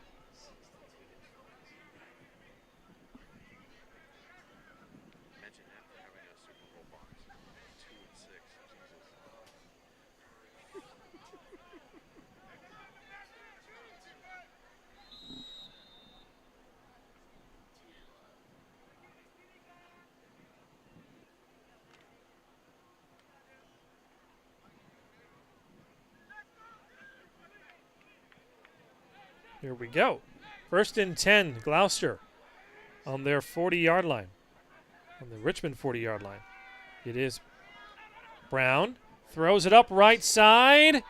Here we go. 1st and 10, Gloucester on their 40-yard line, on the Richmond 40-yard line. It is Brown. Throws it up right side.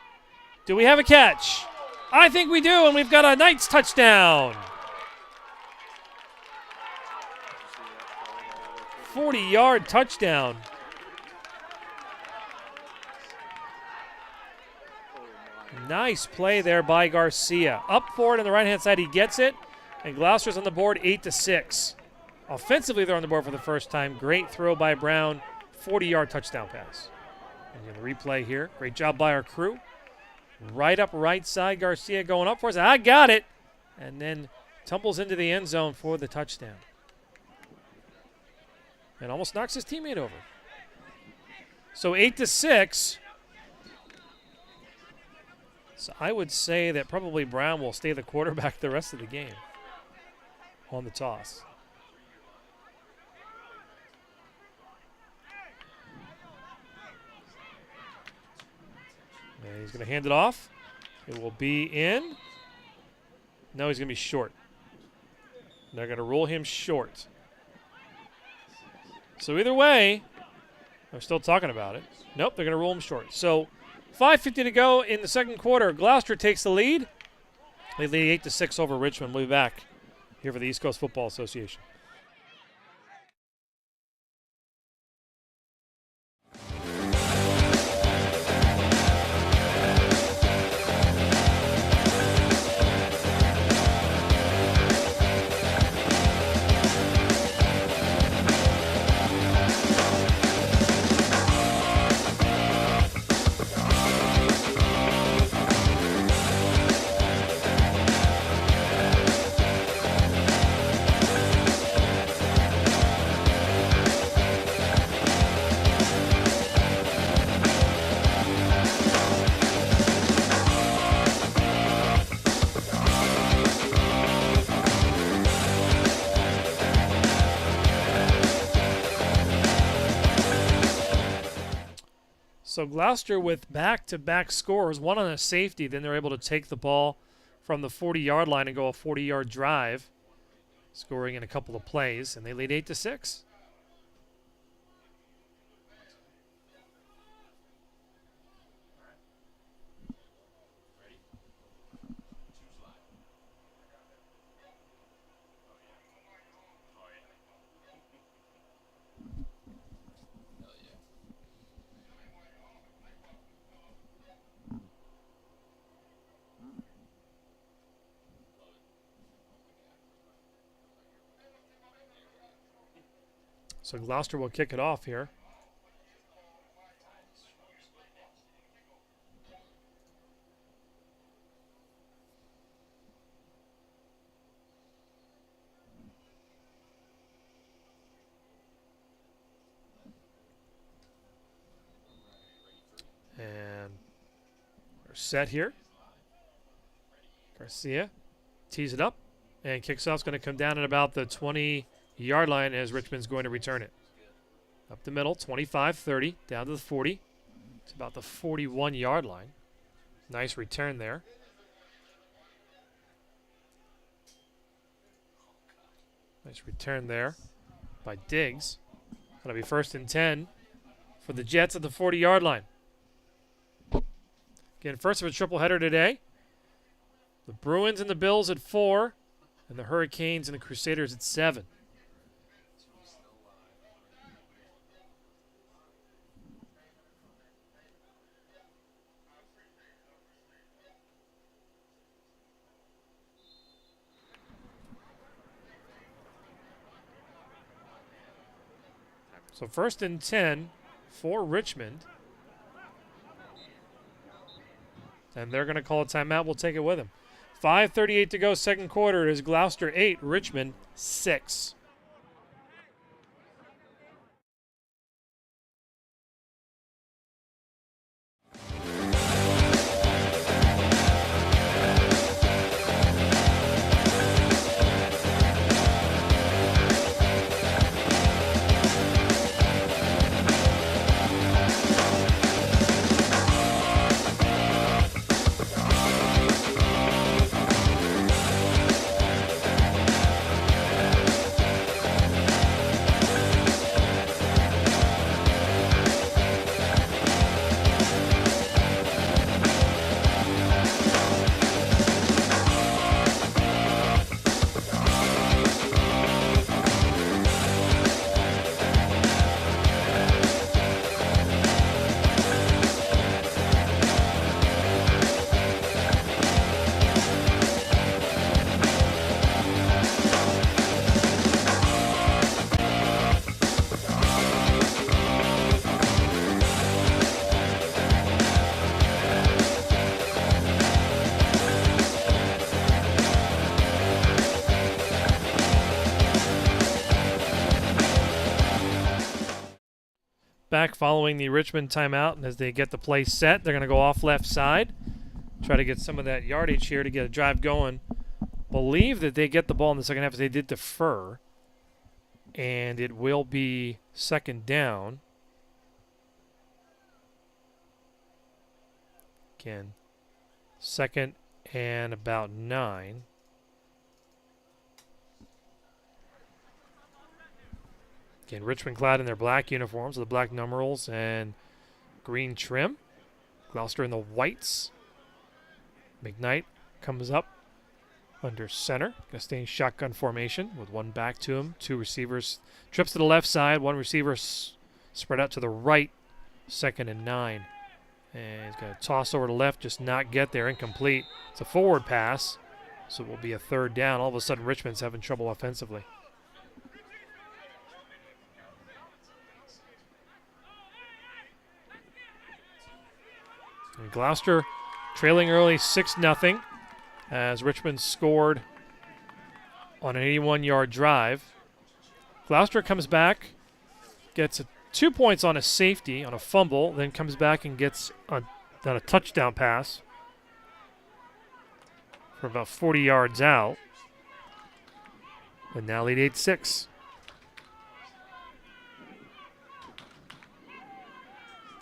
Do we have a catch? I think we do, and we've got a Knights touchdown. 40-yard touchdown. Nice play there by Garcia. Up for it on the right-hand side. He gets it, and Gloucester's on the board 8-6. Offensively, they're on the board for the first time. Great throw by Brown. 40-yard touchdown pass. And you're going to replay here. Great job by our crew. Right up right side, Garcia going up for us. I got it. And then tumbles into the end zone for the touchdown. And almost knocks his teammate over. So 8-6. So I would say that probably Brown will stay the quarterback the rest of the game on the toss. And he's going to hand it off. It will be in. No, he's going to be short. They're going to roll him short. So either way, they're still talking about it. Nope, they're going to roll him short. So 5:50 to go in the second quarter. Gloucester takes the lead. They lead 8-6 over Richmond. We'll be back here for the East Coast Football Association. So Gloucester with back-to-back scores, one on a safety, then they're able to take the ball from the 40-yard line and go a 40-yard drive, scoring in a couple of plays, and they lead 8-6. So Gloucester will kick it off here. And we're set here. Garcia tees it up and kicks off. It's going to come down at about the 20-yard line as Richmond's going to return it. Up the middle, 25-30, down to the 40. It's about the 41-yard line. Nice return there. Nice return there by Diggs. Going to be 1st and 10 for the Jets at the 40-yard line. Again, first of a triple header today. The Bruins and the Bills at 4, and the Hurricanes and the Crusaders at 7. So 1st and 10 for Richmond. And they're going to call a timeout. We'll take it with them. 5:38 to go, second quarter. It is Gloucester 8, Richmond 6. Back following the Richmond timeout, and as they get the play set, they're going to go off left side, try to get some of that yardage here to get a drive going. Believe that they get the ball in the second half as they did defer, and it will be 2nd down. Again, 2nd and about 9. Again, Richmond clad in their black uniforms with the black numerals and green trim. Gloucester in the whites. McKnight comes up under center. Going to stay in shotgun formation with one back to him. 2 receivers. Trips to the left side. 1 receiver spread out to the right. 2nd and 9. And he's going to toss over to left, just not get there. Incomplete. It's a forward pass, so it will be a 3rd down. All of a sudden, Richmond's having trouble offensively. And Gloucester trailing early 6-0 as Richmond scored on an 81-yard drive. Gloucester comes back, gets 2 points on a safety, on a fumble, then comes back and gets a touchdown pass for about 40 yards out. And now lead 8-6.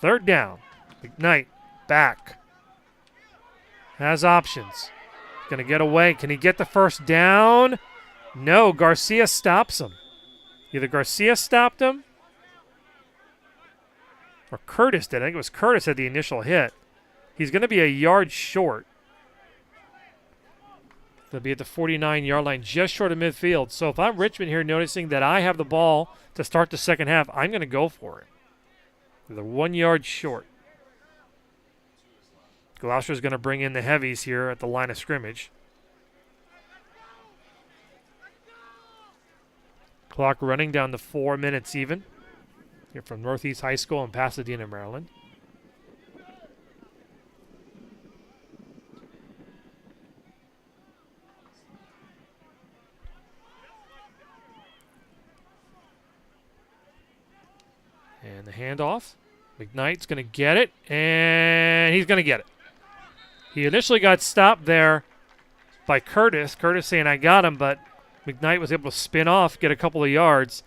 3rd down. McKnight. Back. Has options. Going to get away. Can he get the 1st down? No. Garcia stops him. Either Garcia stopped him or Curtis did. I think it was Curtis had the initial hit. He's going to be a yard short. They'll be at the 49-yard line, just short of midfield. So if I'm Richmond here noticing that I have the ball to start the second half, I'm going to go for it. They're 1 yard short. Gloucester's going to bring in the heavies here at the line of scrimmage. Clock running down to 4 minutes even. Here from Northeast High School in Pasadena, Maryland. And the handoff. McKnight's going to get it, and he's going to get it. He initially got stopped there by Curtis. Curtis saying, I got him, but McKnight was able to spin off, get a couple of yards.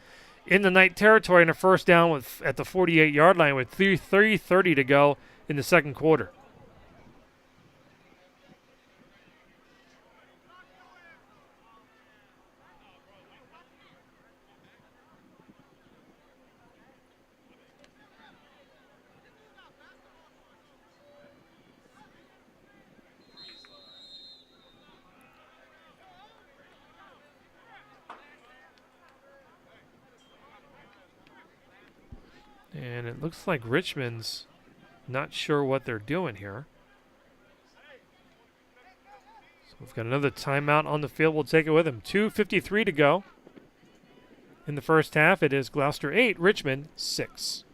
In the Knight territory and a first down at the 48-yard line with 3:30 to go in the second quarter. And it looks like Richmond's not sure what they're doing here. So we've got another timeout on the field. We'll take it with him. 2:53 to go in the first half. It is Gloucester 8, Richmond 6.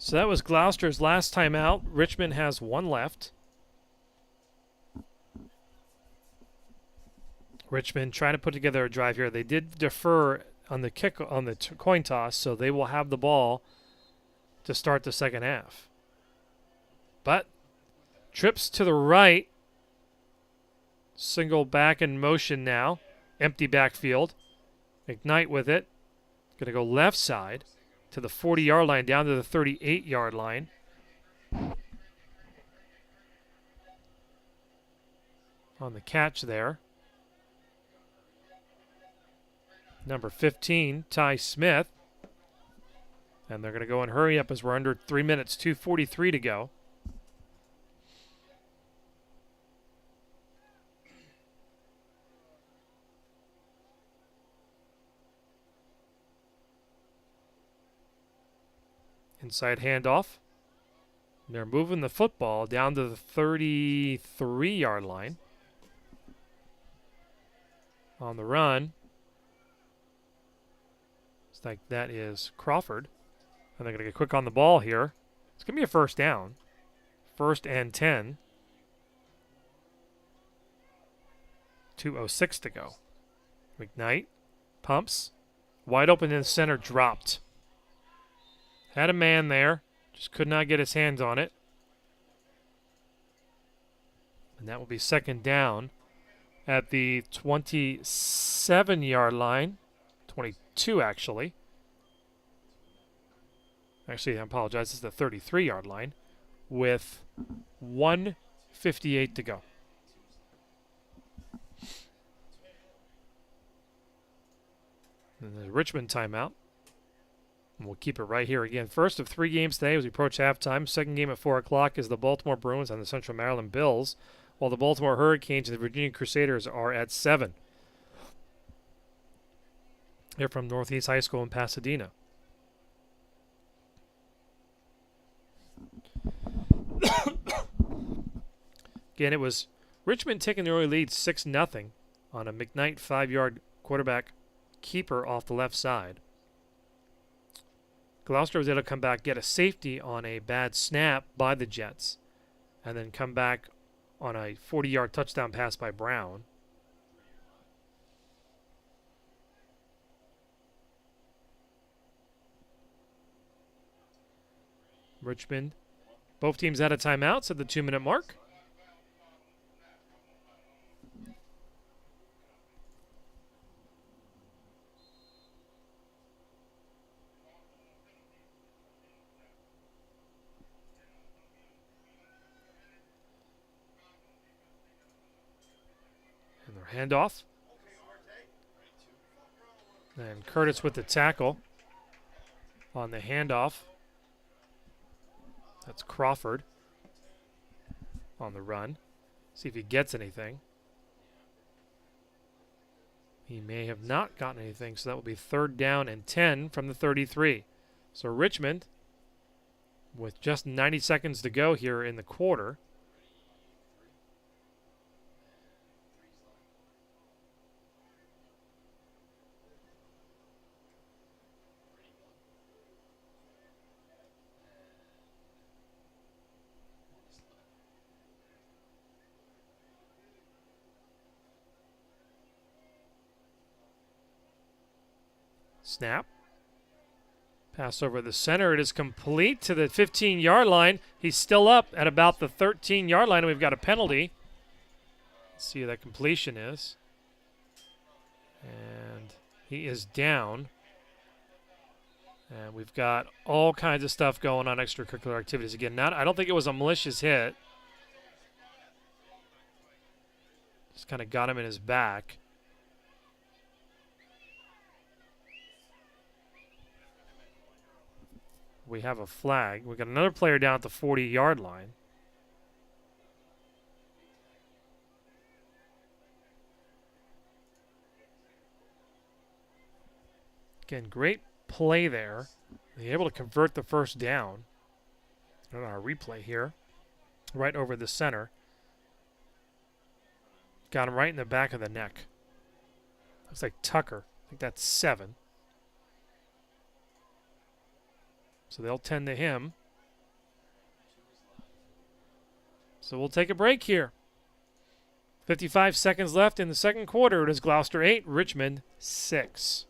So that was Gloucester's last time out. Richmond has one left. Richmond trying to put together a drive here. They did defer on the coin toss, so they will have the ball to start the second half. But trips to the right. Single back in motion now. Empty backfield. McKnight with it. Going to go left side to the 40-yard line, down to the 38-yard line. On the catch there. Number 15, Ty Smith. And they're going to go and hurry up as we're under 3 minutes, 2:43 to go. Inside handoff. They're moving the football down to the 33-yard line. On the run. Looks like that is Crawford. And they're going to get quick on the ball here. It's going to be a first down. 1st and 10. 2:06 to go. McKnight pumps. Wide open in the center, dropped. Had a man there, just could not get his hands on it. And that will be second down at the 27-yard line. 22, actually. Actually, I apologize. It's the 33-yard line with 1:58 to go. And the Richmond timeout. And we'll keep it right here again. First of 3 games today as we approach halftime. Second game at 4 o'clock is the Baltimore Bruins and the Central Maryland Bills, while the Baltimore Hurricanes and the Virginia Crusaders are at 7. They're from Northeast High School in Pasadena. Again, it was Richmond taking the early lead 6-0 on a McKnight 5-yard quarterback keeper off the left side. Gloucester was able to come back, get a safety on a bad snap by the Jets, and then come back on a 40-yard touchdown pass by Brown. Richmond. Both teams had a timeout at the 2-minute mark. And their handoff. And Curtis with the tackle on the handoff. That's Crawford on the run. See if he gets anything. He may have not gotten anything, so that will be 3rd down and 10 from the 33. So Richmond, with just 90 seconds to go here in the quarter, snap. Pass over the center. It is complete to the 15-yard line. He's still up at about the 13-yard line, and we've got a penalty. Let's see who that completion is. And he is down. And we've got all kinds of stuff going on, extracurricular activities. Again, I don't think it was a malicious hit. Just kind of got him in his back. We have a flag. We got another player down at the 40-yard line. Again, great play there. They're able to convert the first down. On our replay here. Right over the center. Got him right in the back of the neck. Looks like Tucker. I think that's 7. So they'll tend to him. So we'll take a break here. 55 seconds left in the second quarter. It is Gloucester 8, Richmond 6.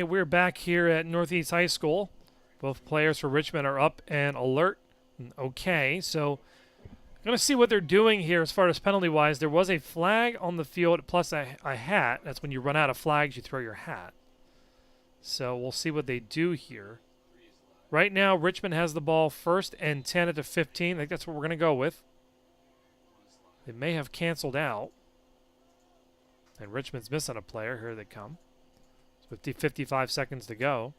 Okay, we're back here at Northeast High School. Both players for Richmond are up and alert. Okay, so I'm going to see what they're doing here as far as penalty-wise. There was a flag on the field plus a hat. That's when you run out of flags, you throw your hat. So we'll see what they do here. Right now, Richmond has the ball 1st and 10 at the 15. I think that's what we're going to go with. They may have canceled out. And Richmond's missing a player. Here they come. 55 seconds to go.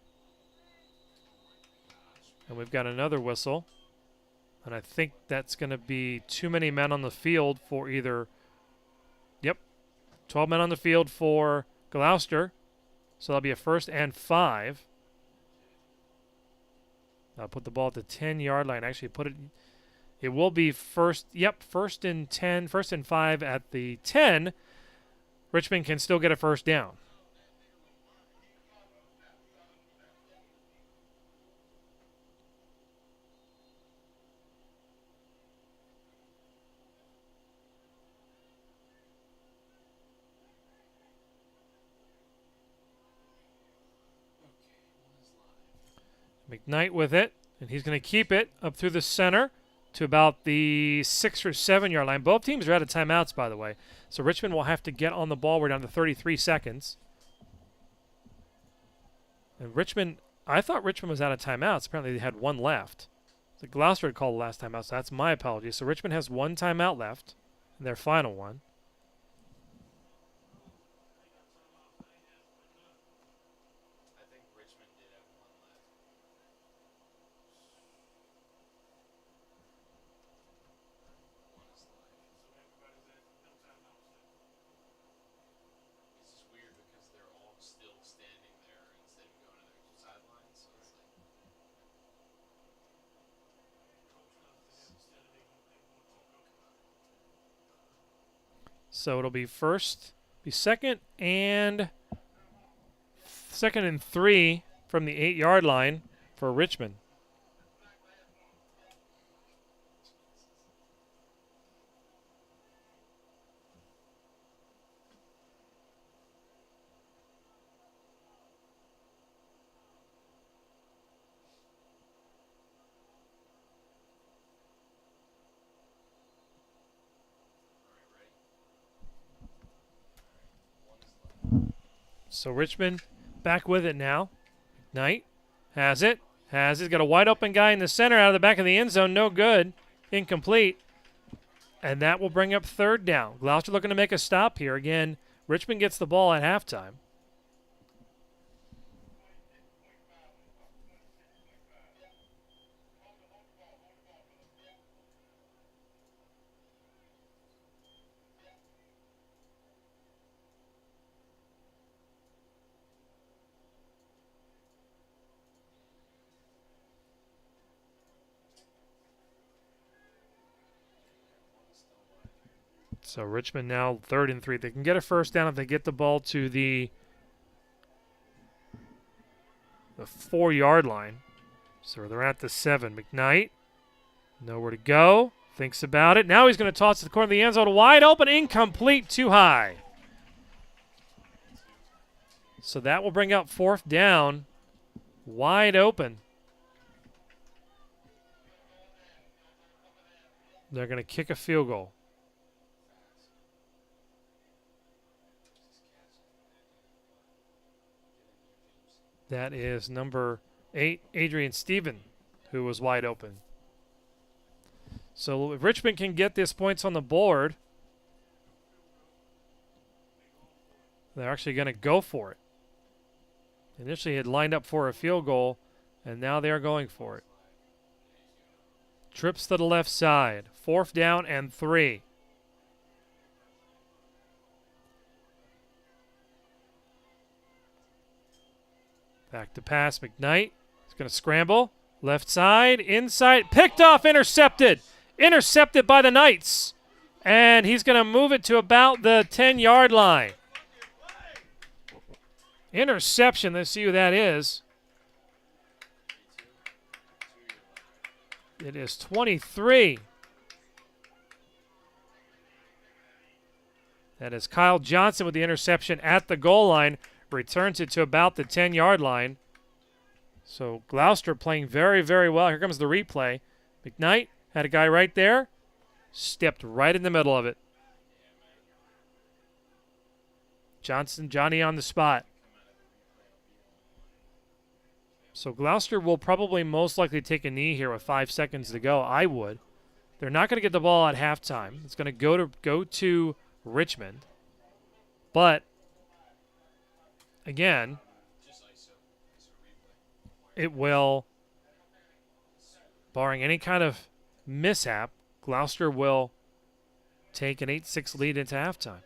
And we've got another whistle. And I think that's going to be too many men on the field for either... Yep. 12 men on the field for Gloucester. So that'll be a 1st and 5. I'll put the ball at the 10-yard line. Actually, put it... It will be first... Yep, 1st and 10. 1st and 5 at the 10. Richmond can still get a first down. McKnight with it, and he's going to keep it up through the center to about the 6 or 7-yard line. Both teams are out of timeouts, by the way. So Richmond will have to get on the ball. We're down to 33 seconds. And Richmond, I thought Richmond was out of timeouts. Apparently they had one left. The Gloucester had called the last timeout, so that's my apology. So Richmond has one timeout left, and their final one. So it'll be second and 3 from the 8-yard line for Richmond. So Richmond back with it now. Knight has it. He's got a wide open guy in the center out of the back of the end zone. No good. Incomplete. And that will bring up 3rd down. Gloucester looking to make a stop here. Again, Richmond gets the ball at halftime. So Richmond now 3rd and 3. They can get a first down if they get the ball to the 4-yard line. So they're at the 7. McKnight, nowhere to go. Thinks about it. Now he's going to toss to the corner of the end zone. Wide open, incomplete, too high. So that will bring up 4th down. Wide open. They're going to kick a field goal. That is number 8, Adrian Stephen, who was wide open. So if Richmond can get this points on the board, they're actually going to go for it. Initially had lined up for a field goal, and now they are going for it. Trips to the left side. 4th down and 3. Back to pass, McKnight. He's going to scramble. Left side, inside, picked off, intercepted. Intercepted by the Knights. And he's going to move it to about the 10-yard line. Interception, let's see who that is. It is 23. That is Kyle Johnson with the interception at the goal line. returns it to about the 10-yard line. So Gloucester playing very, very well. Here comes the replay. McKnight had a guy right there. Stepped right in the middle of it. Johnny on the spot. So Gloucester will probably most likely take a knee here with 5 seconds to go. I would. They're not going to get the ball at halftime. It's going to go to Richmond. But, again, it will, barring any kind of mishap, Gloucester will take an 8-6 lead into halftime.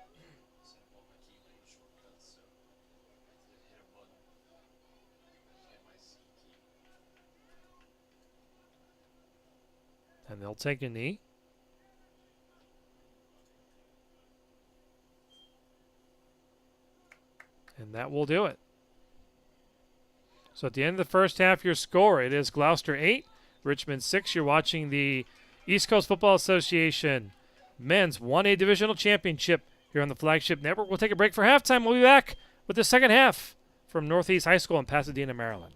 And they'll take a knee. And that will do it. So at the end of the first half, your score, it is Gloucester 8, Richmond 6. You're watching the East Coast Football Association Men's 1A Divisional Championship here on the Flagship Network. We'll take a break for halftime. We'll be back with the second half from Northeast High School in Pasadena, Maryland.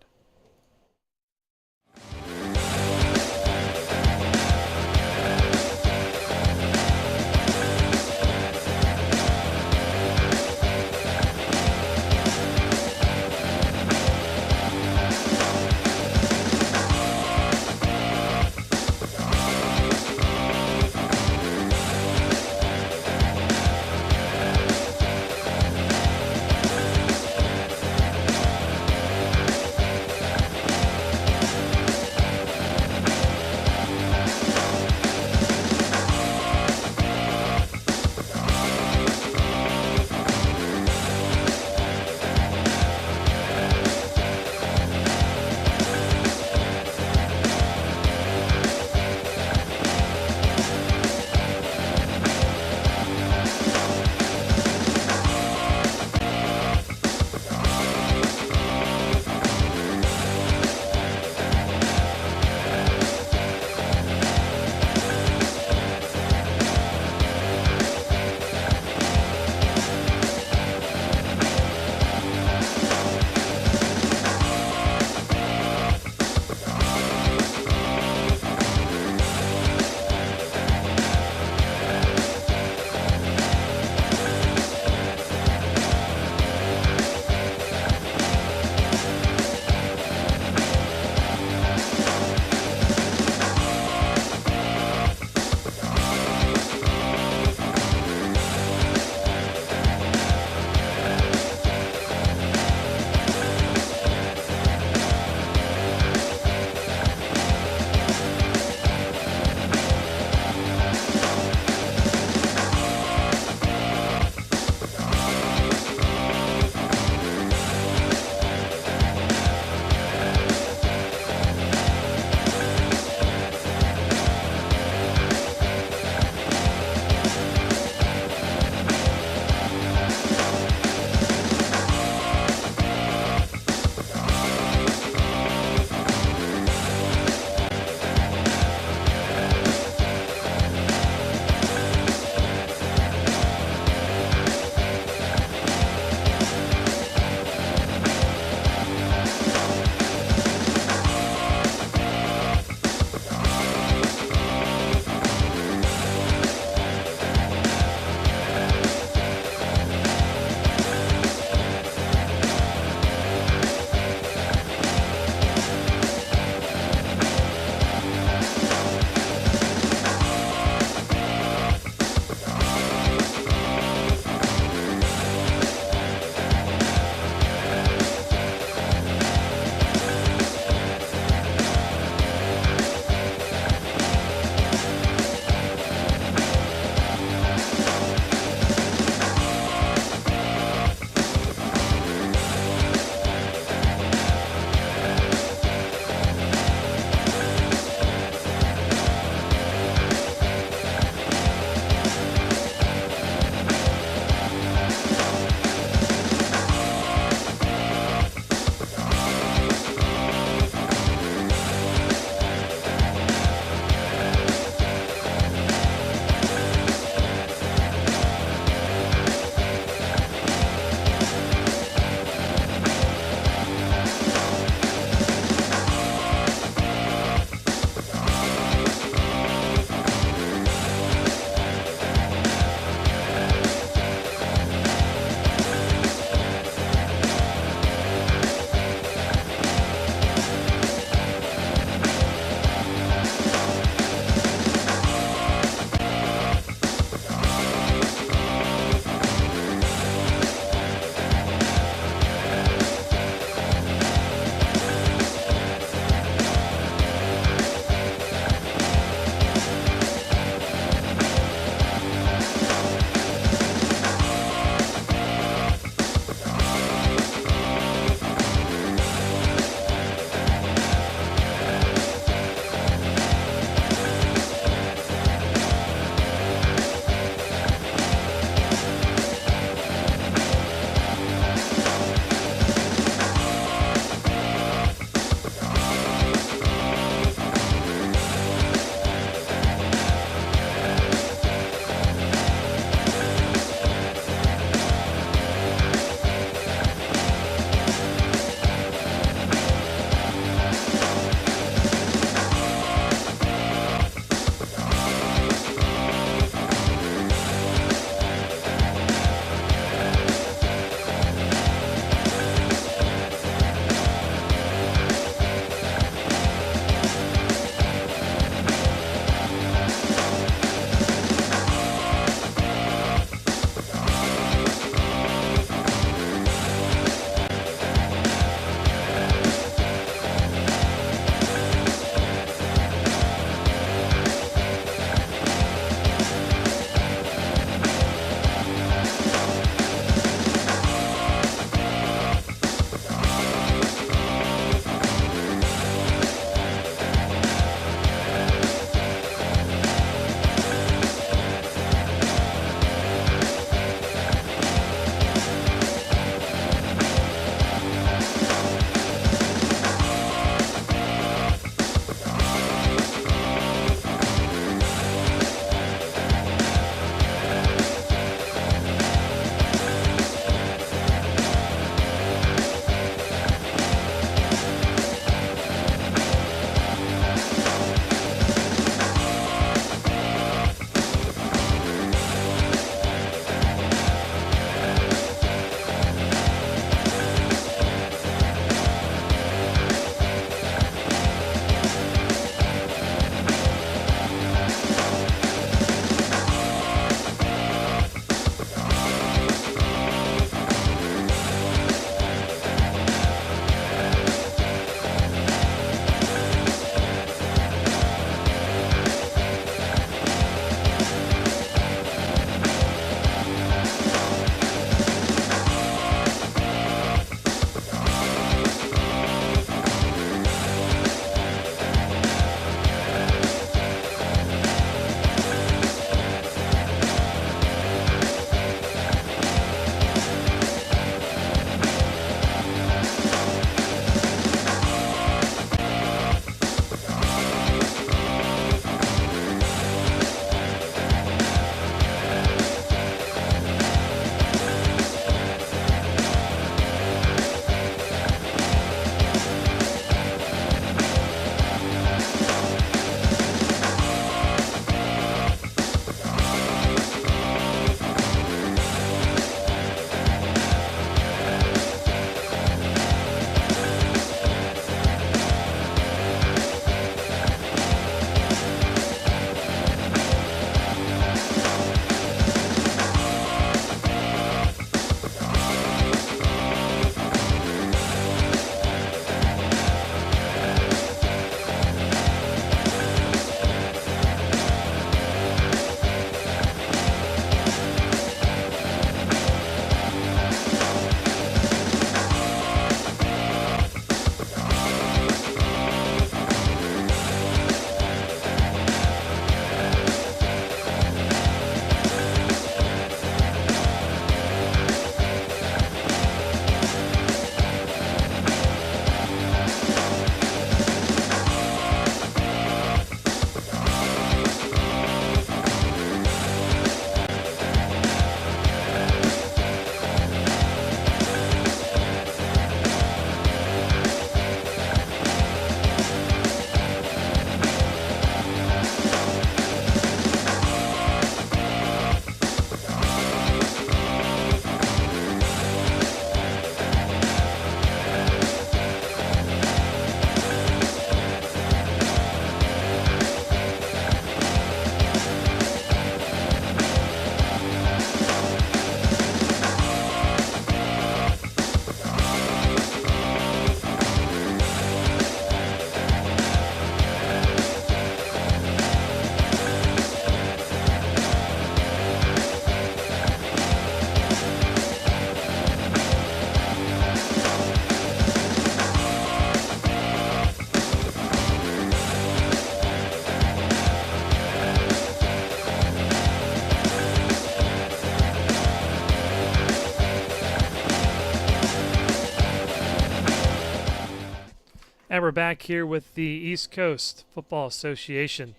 And we're back here with the East Coast Football Association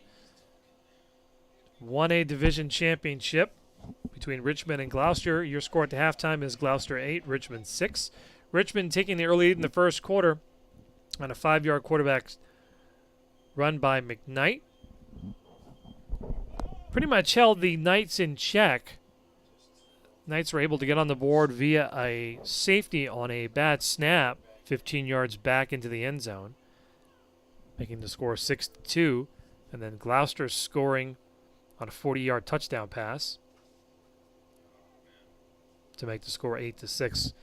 1A Division Championship between Richmond and Gloucester. Your score at the halftime is Gloucester 8, Richmond 6. Richmond taking the early lead in the first quarter on a 5-yard quarterback run by McKnight. Pretty much held the Knights in check. Knights were able to get on the board via a safety on a bad snap, 15 yards back into the end zone, making the score 6-2. And then Gloucester scoring on a 40-yard touchdown pass to make the score 8-6.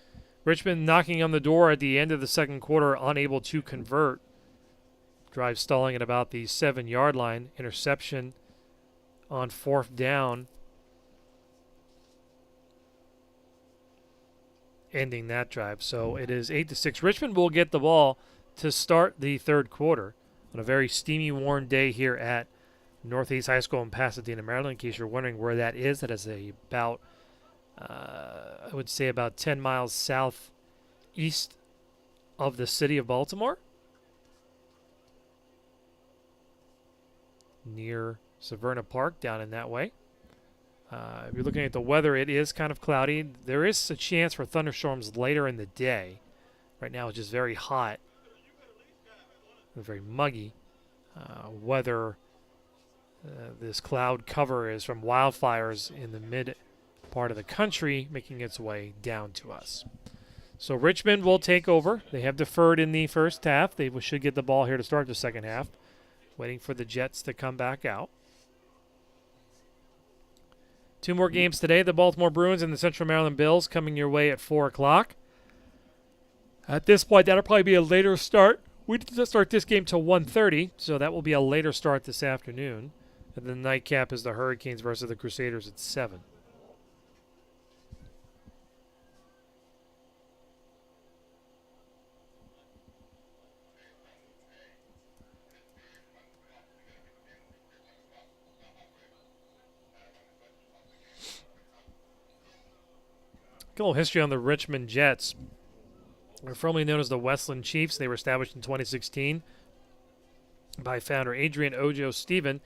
Richmond knocking on the door at the end of the second quarter, unable to convert. Drive stalling at about the 7-yard line. Interception on 4th down, ending that drive. So it is 8-6. Richmond will get the ball to start the third quarter on a very steamy, warm day here at Northeast High School in Pasadena, Maryland. In case you're wondering where that is about, I would say about 10 miles southeast of the city of Baltimore, near Severna Park, down in that way. If you're looking at the weather, it is kind of cloudy. There is a chance for thunderstorms later in the day. Right now it's just very hot and very muggy weather. This cloud cover is from wildfires in the mid part of the country, making its way down to us. So Richmond will take over. They have deferred in the first half. They should get the ball here to start the second half, waiting for the Jets to come back out. 2 more games today. The Baltimore Bruins and the Central Maryland Bills coming your way at 4 o'clock. At this point, that'll probably be a later start. We did start this game till 1:30, so that will be a later start this afternoon. And the nightcap is the Hurricanes versus the Crusaders at 7. A little history on the Richmond Jets. They're formerly known as the Westland Chiefs. They were established in 2016 by founder Adrian Ojo Stephen.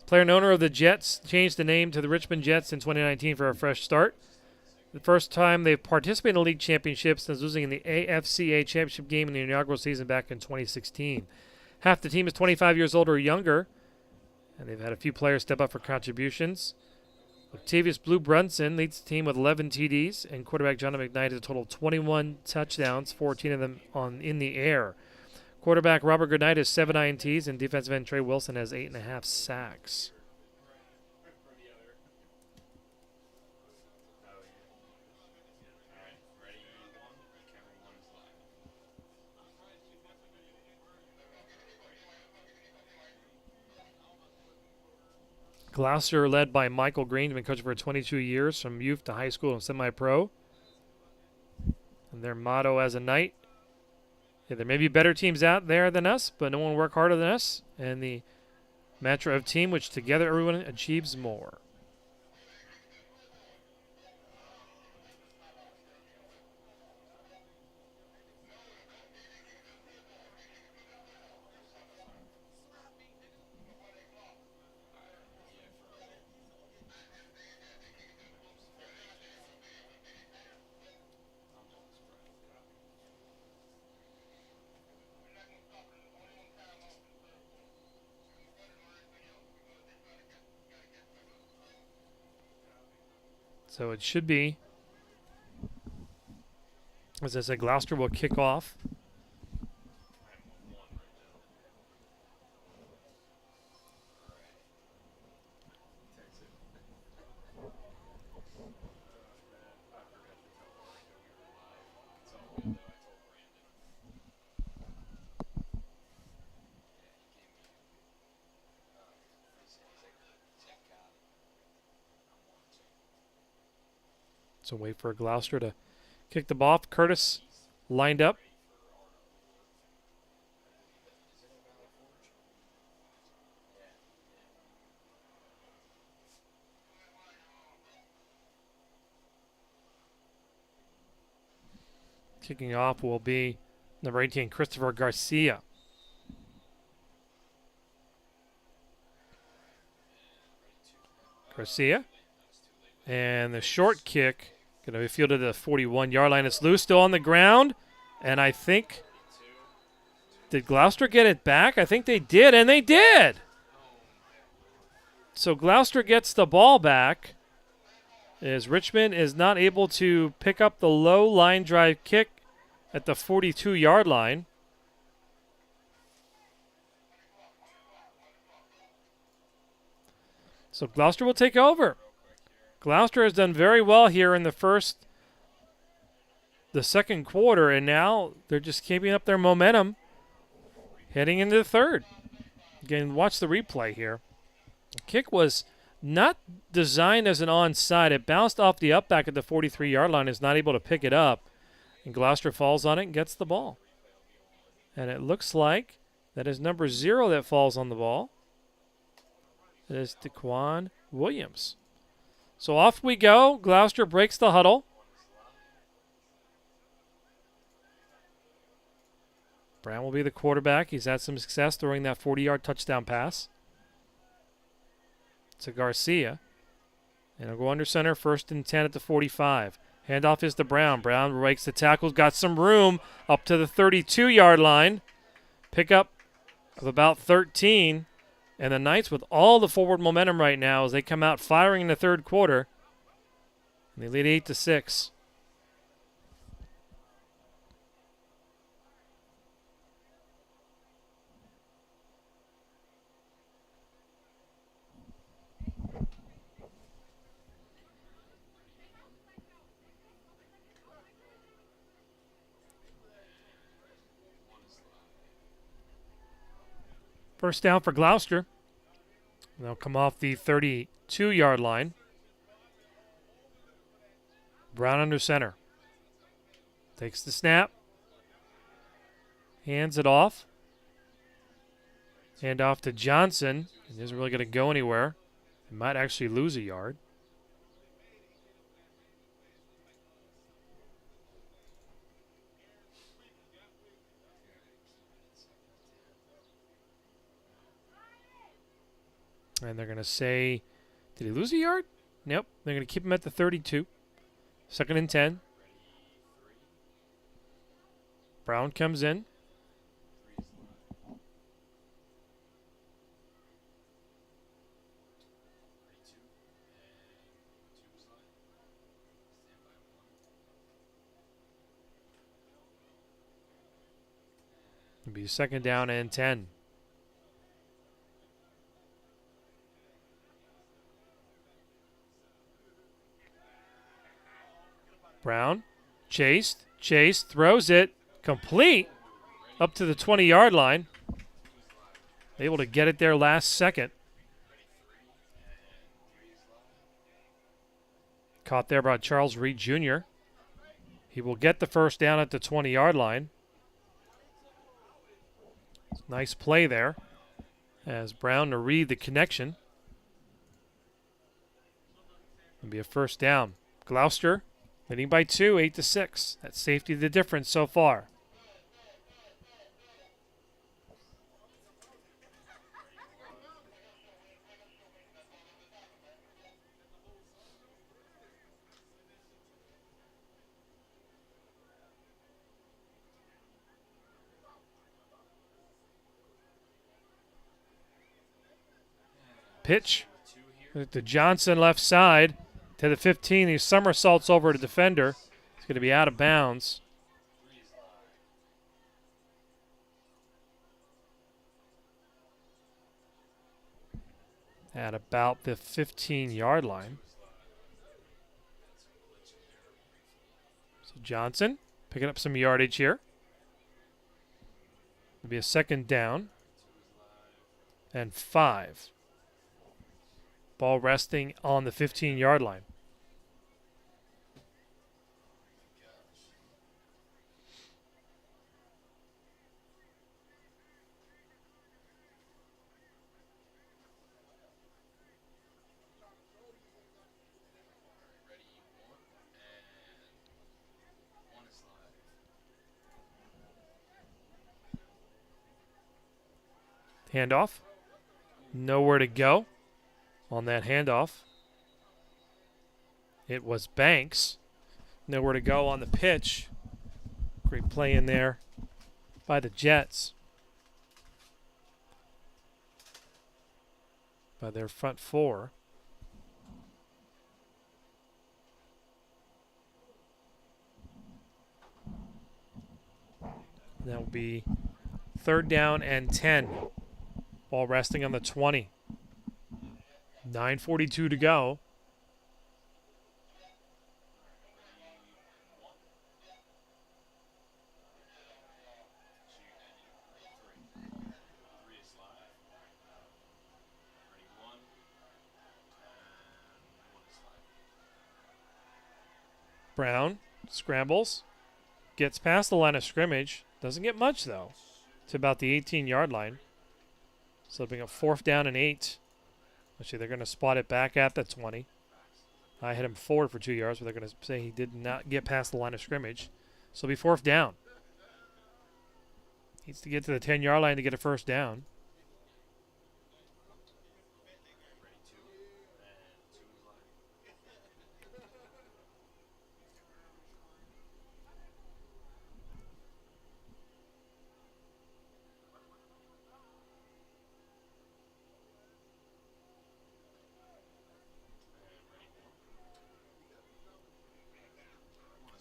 Player and owner of the Jets changed the name to the Richmond Jets in 2019 for a fresh start. The first time they've participated in the league championship since losing in the AFCA championship game in the inaugural season back in 2016. Half the team is 25 years old or younger, and they've had a few players step up for contributions. Octavius Blue Brunson leads the team with 11 TDs, and quarterback John McKnight has a total of 21 touchdowns, 14 of them in the air. Quarterback Robert Goodnight has 7 INTs, and defensive end Trey Wilson has 8.5 sacks. Gloucester, led by Michael Green, been coaching for 22 years, from youth to high school and semi-pro. And their motto as a Knight: yeah, there may be better teams out there than us, but no one will work harder than us. And the mantra of team, which together everyone achieves more. So it should be, as I said, Gloucester will kick off. So wait for Gloucester to kick the ball off. Curtis lined up. Kicking off will be number 18, Christopher Garcia. Garcia. And the short kick going to be fielded at the 41-yard line. It's loose, still on the ground. And I think, did Gloucester get it back? I think they did, and they did. So Gloucester gets the ball back as Richmond is not able to pick up the low line drive kick at the 42-yard line. So Gloucester will take over. Gloucester has done very well here in the second quarter, and now they're just keeping up their momentum heading into the third. Again, watch the replay here. The kick was not designed as an onside. It bounced off the up back at the 43-yard line, is not able to pick it up, and Gloucester falls on it and gets the ball. And it looks like that is number 0 that falls on the ball. It is Daquan Williams. So off we go. Gloucester breaks the huddle. Brown will be the quarterback. He's had some success throwing that 40-yard touchdown pass to Garcia. And he'll go under center, 1st and 10 at the 45. Handoff is to Brown. Brown breaks the tackles, got some room up to the 32-yard line. Pickup of about 13. And the Knights with all the forward momentum right now as they come out firing in the third quarter. And they lead 8-6. First down for Gloucester. They'll come off the 32-yard line. Brown under center. Takes the snap. Hands it off. Hand off to Johnson. It isn't really going to go anywhere. It might actually lose a yard. And they're going to say, did he lose a yard? Nope. They're going to keep him at the 32. 2nd and 10. Brown comes in. It'll be 2nd down and 10. Brown, chased, throws it, complete, up to the 20-yard line. Able to get it there last second. Caught there by Charles Reed Jr. He will get the first down at the 20-yard line. Nice play there as Brown to read the connection. It'll be a first down. Gloucester leading by 2, 8-6. That's safety the difference so far. Pitch to Johnson left side to the 15. He somersaults over to defender. It's going to be out of bounds. At about the 15-yard line. So Johnson picking up some yardage here. It'll be a 2nd down and 5. Ball resting on the 15-yard line. Handoff. Nowhere to go on that handoff. It was Banks. Nowhere to go on the pitch. Great play in there by the Jets. By their front four. That will be 3rd down and 10. Ball resting on the 20. 9:42 to go. Brown scrambles, gets past the line of scrimmage. Doesn't get much, though, to about the 18-yard line. So it'll be a 4th down and 8. Actually, they're going to spot it back at the 20. I hit him forward for 2 yards, but they're going to say he did not get past the line of scrimmage. So it'll be 4th down. Needs to get to the 10-yard line to get a 1st down.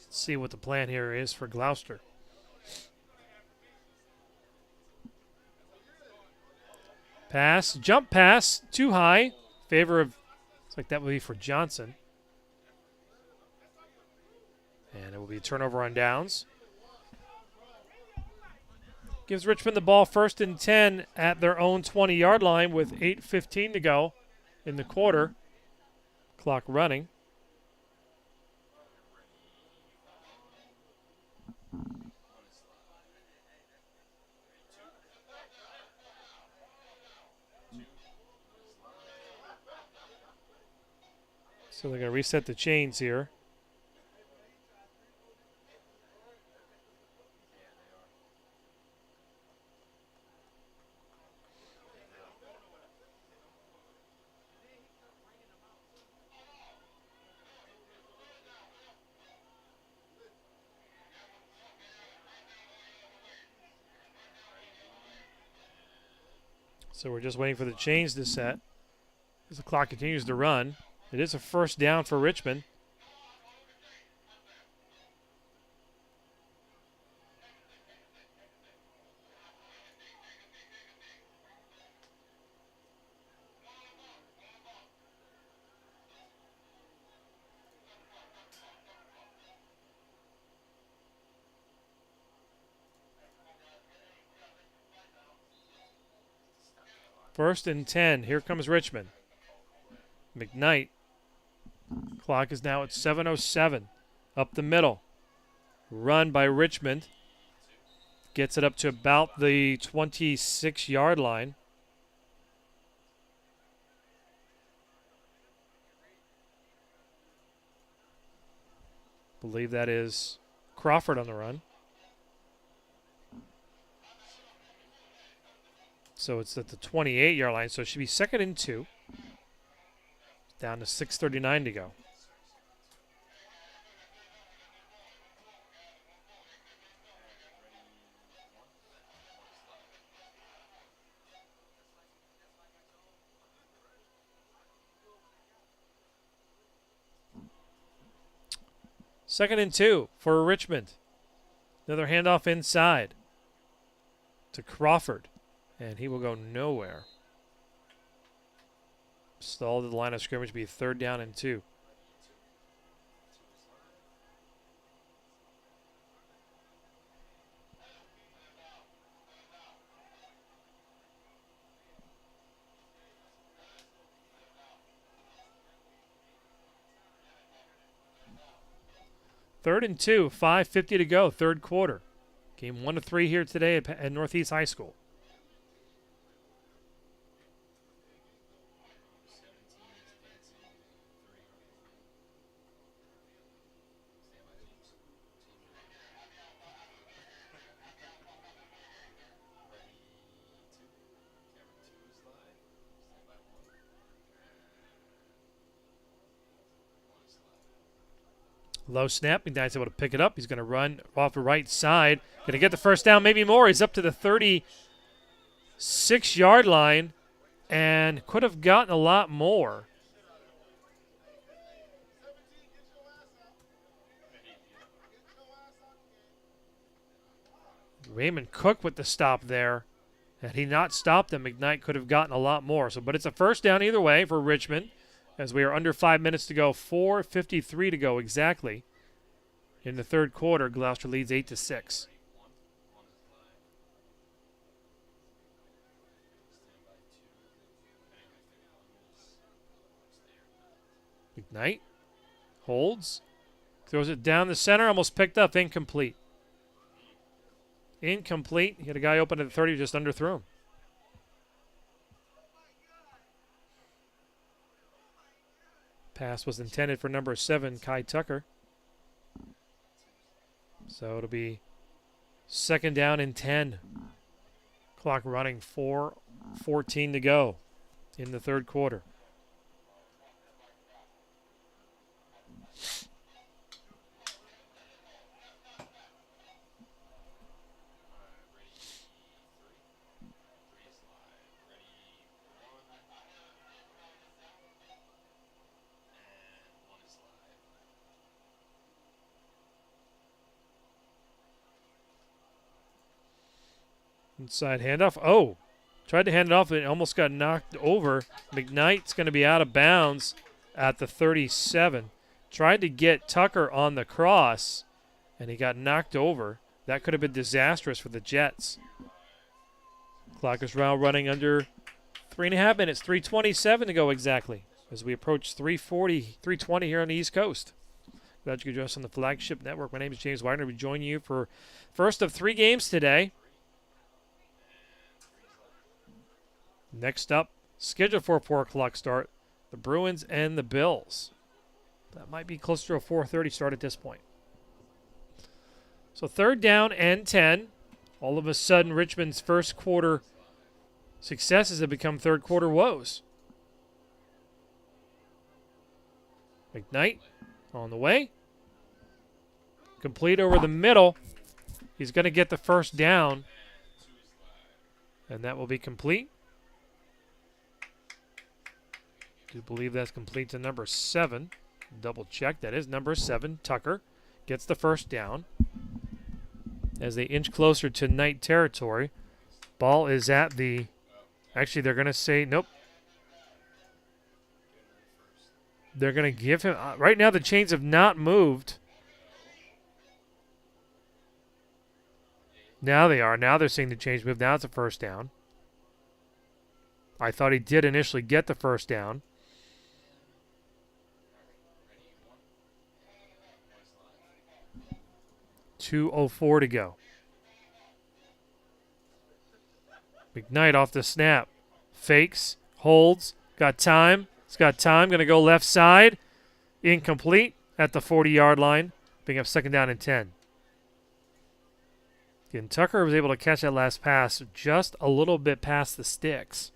Let's see what the plan here is for Gloucester. Pass, jump pass, too high. Favor of, looks like that would be for Johnson. And it will be a turnover on downs. Gives Richmond the ball 1st and 10 at their own 20-yard line with 8:15 to go in the quarter. Clock running. So they're going to reset the chains here. So we're just waiting for the chains to set as the clock continues to run. It is a 1st down for Richmond. First and 10. Here comes Richmond. McKnight. Clock is now at 7:07. Up the middle. Run by Richmond. Gets it up to about the 26-yard line. Believe that is Crawford on the run. So it's at the 28-yard line, so it should be 2nd and 2. Down to 6:39 to go. Second and 2 for Richmond. Another handoff inside to Crawford, and he will go nowhere. Stalled at the line of scrimmage, be 3rd down and 2. Third and 2, 5:50 to go, 3rd quarter. Game 1-3 here today at Northeast High School. Low snap. McKnight's able to pick it up. He's going to run off the right side. Going to get the first down, maybe more. He's up to the 36-yard line and could have gotten a lot more. Raymond Cook with the stop there. Had he not stopped them, McKnight could have gotten a lot more. But it's a first down either way for Richmond, as we are under 5 minutes to go, 4:53 to go exactly. In the third quarter, Gloucester leads 8-6. McKnight holds, throws it down the center, almost picked up, incomplete. Incomplete. He had a guy open at the 30, just underthrew him. Pass was intended for number 7, Kai Tucker. So it'll be second down and 10. Clock running, 4:14 to go in the third quarter. Inside handoff. Oh, tried to hand it off. It almost got knocked over. McKnight's going to be out of bounds at the 37. Tried to get Tucker on the cross, and he got knocked over. That could have been disastrous for the Jets. Clock is now running under 3.5 minutes. 3:27 to go exactly as we approach 3:20 here on the East Coast. Glad you could join us on the Flagship Network. My name is James Widener. We join you for first of 3 games today. Next up, scheduled for a 4 o'clock start, the Bruins and the Bills. That might be closer to a 4:30 start at this point. So third down and 10. All of a sudden, Richmond's first quarter successes have become third quarter woes. McKnight on the way. Complete over the middle. He's going to get the first down, and that will be complete. I do believe that's complete to number 7. Double check. That is number 7. Tucker gets the first down as they inch closer to Knight territory. Ball is at the... Actually, they're going to say, nope. They're going to give him... right now, the chains have not moved. Now they are. Now they're seeing the chains move. Now it's a first down. I thought he did initially get the first down. 2:04 to go. McKnight off the snap. Fakes. Holds. Got time. He's got time. Going to go left side. Incomplete at the 40-yard line. Being up second down and 10. Again, Tucker was able to catch that last pass just a little bit past the sticks.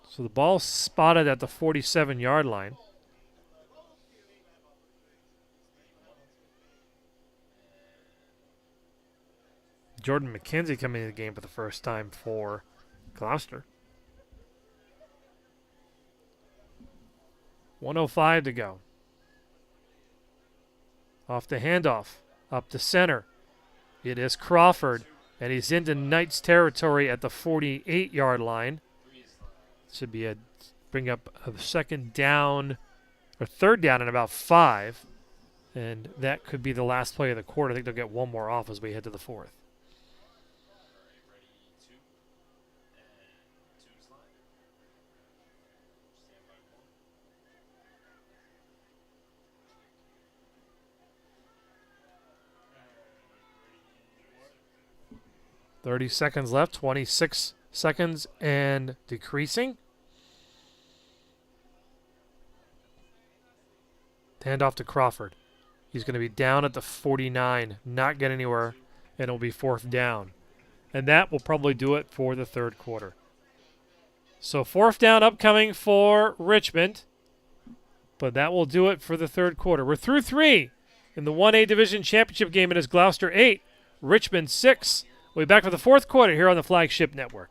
So the ball spotted at the 47-yard line. Jordan McKenzie coming into the game for the first time for Gloucester. 1:05 to go. Off the handoff. Up the center. It is Crawford. And he's into Knight's territory at the 48-yard line. Should be bring up a second down or third down in about 5. And that could be the last play of the quarter. I think they'll get one more off as we head to the 4th. .30 seconds left, 26 seconds and decreasing. Hand off to Crawford. He's going to be down at the 49, not get anywhere, and it'll be 4th down. And that will probably do it for the 3rd quarter. So 4th down upcoming for Richmond, but that will do it for the 3rd quarter. We're through 3 in the 1A Division Championship game. It is Gloucester 8, Richmond 6. We'll be back for the 4th quarter here on the Flagship Network.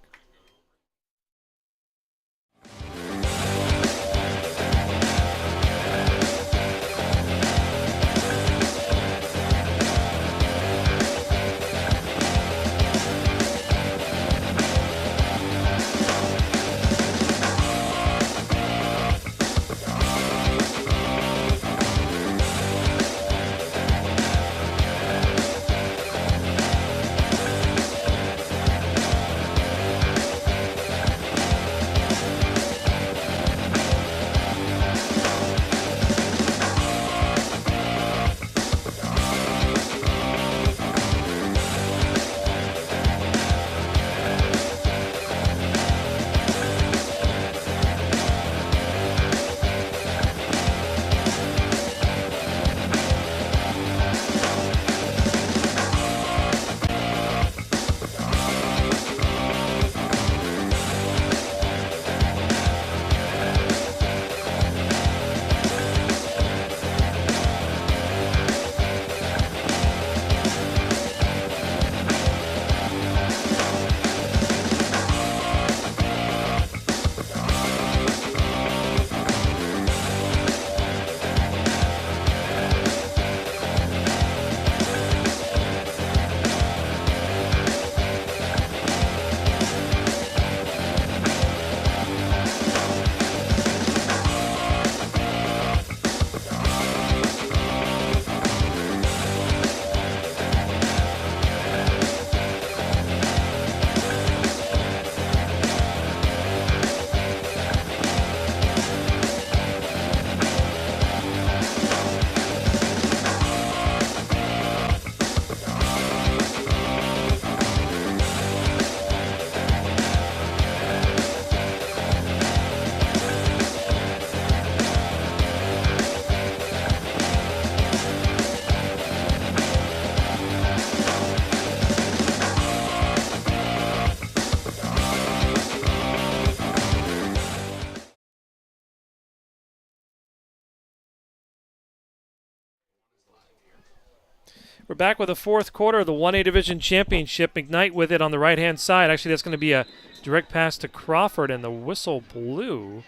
We're back with the 4th quarter of the 1A Division Championship. McKnight with it on the right-hand side. Actually, that's going to be a direct pass to Crawford, and the whistle blew.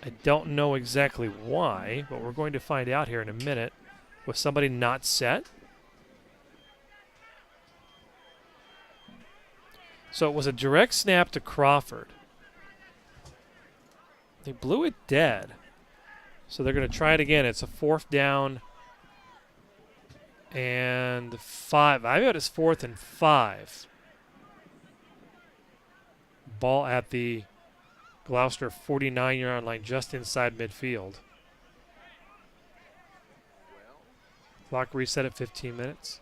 I don't know exactly why, but we're going to find out here in a minute. Was somebody not set? So it was a direct snap to Crawford. They blew it dead. So they're going to try it again. It's a 4th down and 5. I bet it's 4th and 5. Ball at the Gloucester 49-yard line, just inside midfield. Clock reset at 15 minutes.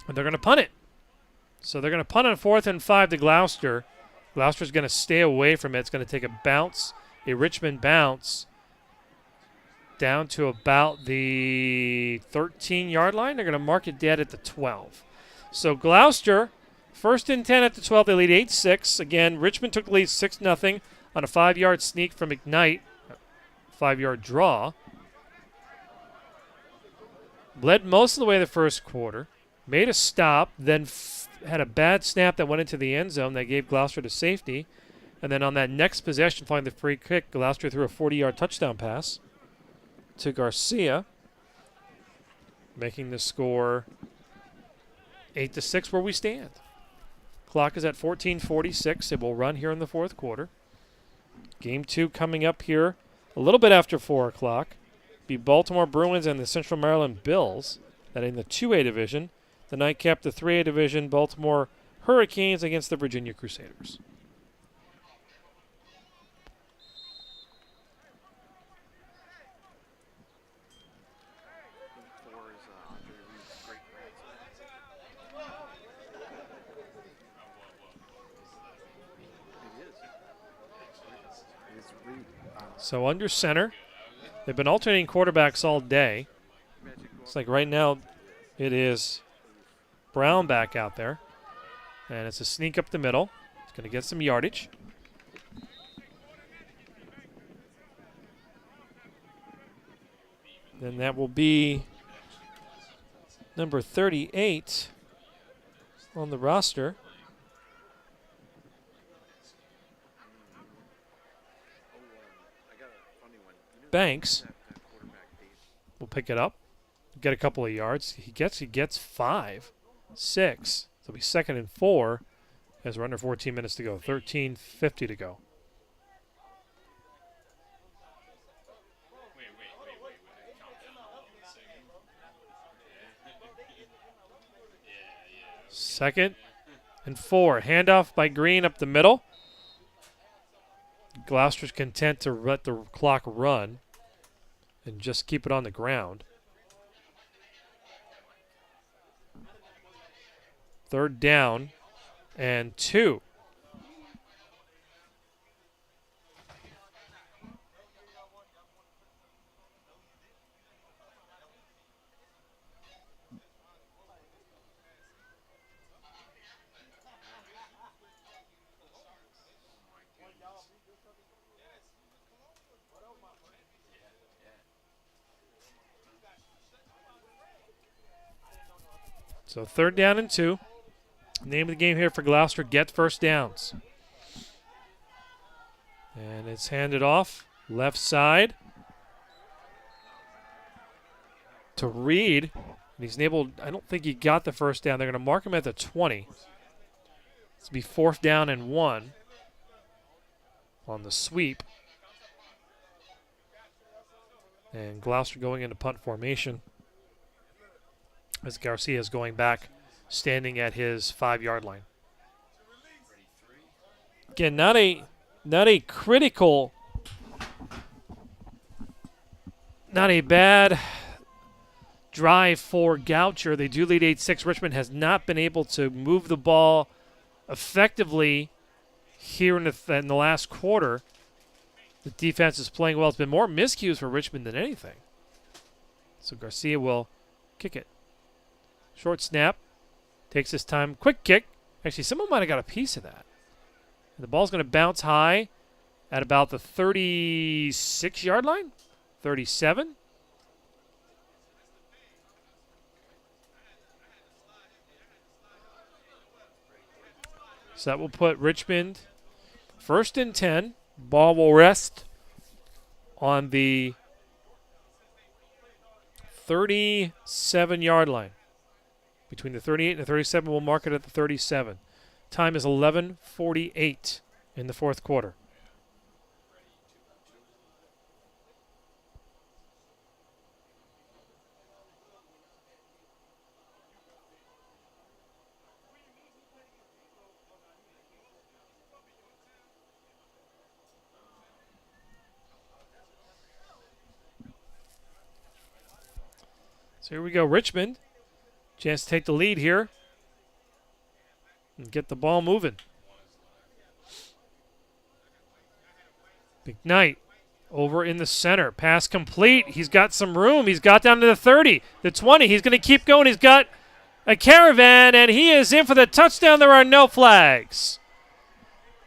And they're going to punt it. So they're going to punt on 4th and 5 to Gloucester. Gloucester's going to stay away from it. It's going to take a bounce, a Richmond bounce, down to about the 13-yard line. They're going to mark it dead at the 12. So Gloucester, 1st and 10 at the 12. They lead 8-6. Again, Richmond took the lead 6-0 on a 5-yard sneak from McKnight. 5-yard draw. Led most of the way the first quarter. Made a stop, then had a bad snap that went into the end zone that gave Gloucester to safety. And then on that next possession, following the free kick, Gloucester threw a 40-yard touchdown pass to Garcia, making the score 8-6 where we stand. Clock is at 14:46. It will run here in the 4th quarter. Game 2 coming up here a little bit after 4 o'clock. Be Baltimore Bruins and the Central Maryland Bills. That in the 2A division. The nightcap, the 3A division, Baltimore Hurricanes against the Virginia Crusaders. So under center. They've been alternating quarterbacks all day. It's like right now it is Brown back out there. And it's a sneak up the middle. It's going to get some yardage. Then that will be number 38 on the roster. Banks will pick it up, get a couple of yards. He gets 5, 6. So it'll be 2nd and 4 as we're under 14 minutes to go. 13:50 to go. Second and 4. Handoff by Green up the middle. Gloucester's content to let the clock run and just keep it on the ground. 3rd down and 2. So 3rd down and 2. Name of the game here for Gloucester, get first downs. And it's handed off left side to Reed. And he's able, I don't think he got the first down. They're going to mark him at the 20. It's be 4th down and 1 on the sweep. And Gloucester going into punt formation as Garcia is going back, standing at his 5-yard line. Again, not a critical, not a bad drive for Goucher. They do lead 8-6. Richmond has not been able to move the ball effectively here in the last quarter. The defense is playing well. It's been more miscues for Richmond than anything. So Garcia will kick it. Short snap. Takes his time. Quick kick. Actually, someone might have got a piece of that. And the ball's going to bounce high at about the 36-yard line. 37. So that will put Richmond 1st and 10. Ball will rest on the 37-yard line. Between the 38 and the 37, we'll mark it at the 37. Time is 11:48 in the 4th quarter. So here we go, Richmond. Chance to take the lead here and get the ball moving. McKnight over in the center. Pass complete. He's got some room. He's got down to the 30, the 20. He's going to keep going. He's got a caravan, and he is in for the touchdown. There are no flags.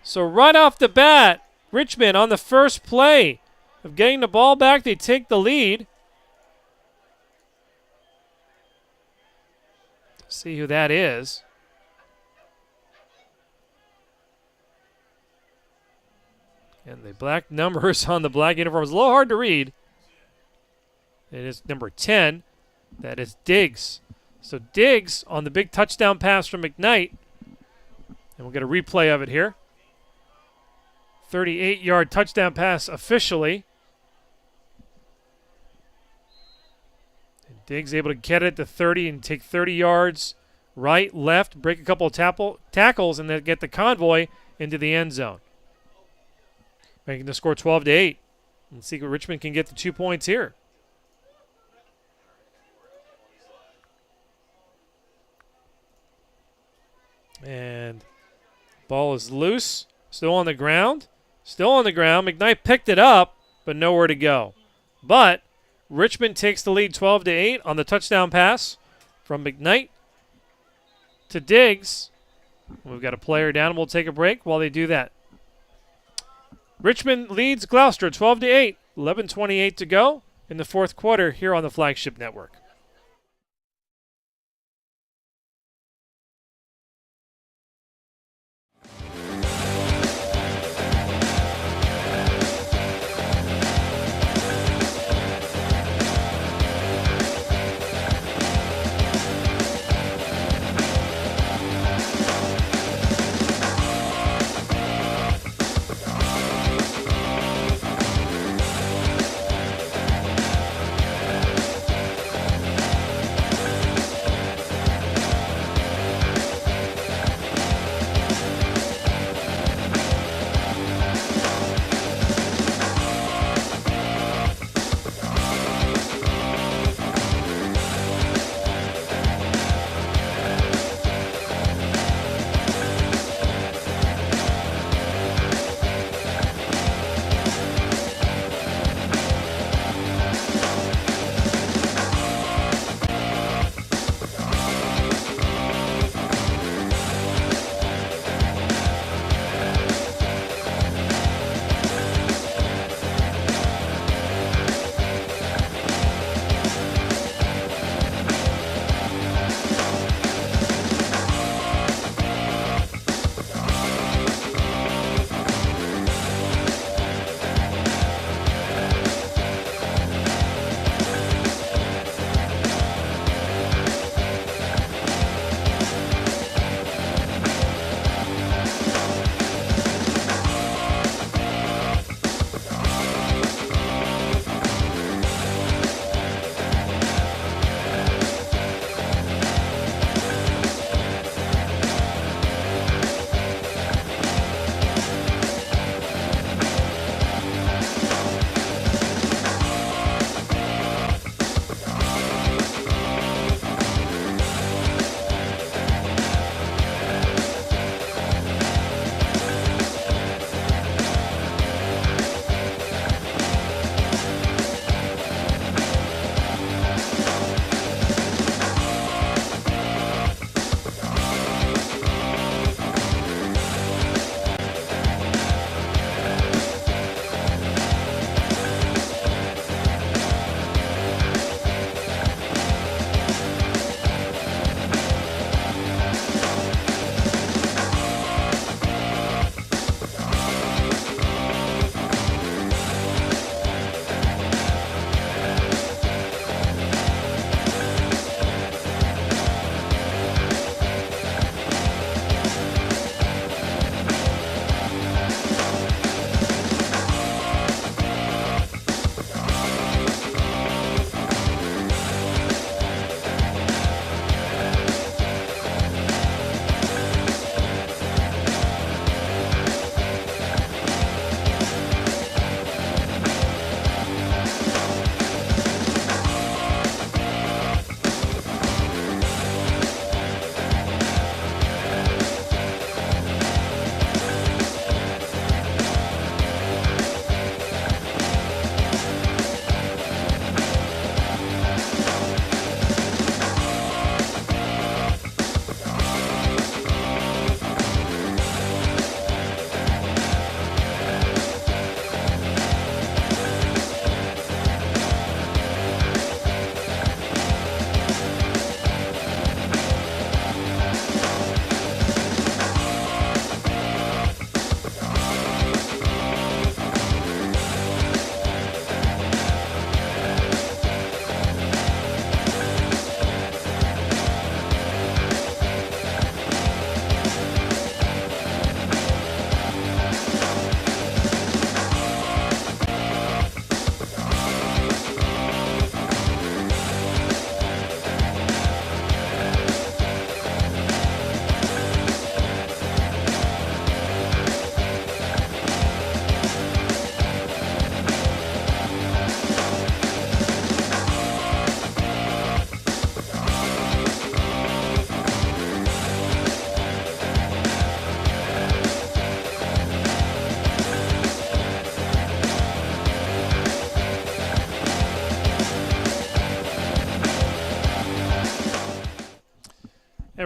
So right off the bat, Richmond on the first play of getting the ball back, they take the lead. See who that is. And the black numbers on the black uniform is a little hard to read. It is number 10. That is Diggs. So Diggs on the big touchdown pass from McKnight. And we'll get a replay of it here. 38-yard touchdown pass officially. Diggs able to get it to 30 and take 30 yards right, left, break a couple of tackles, and then get the convoy into the end zone. Making the score 12-8. Let's see if Richmond can get the 2 points here. And ball is loose. Still on the ground. Still on the ground. McKnight picked it up, but nowhere to go. But Richmond takes the lead 12-8 on the touchdown pass from McKnight to Diggs. We've got a player down, and we'll take a break while they do that. Richmond leads Gloucester 12-8, 11:28 to go in the fourth quarter here on the Flagship Network.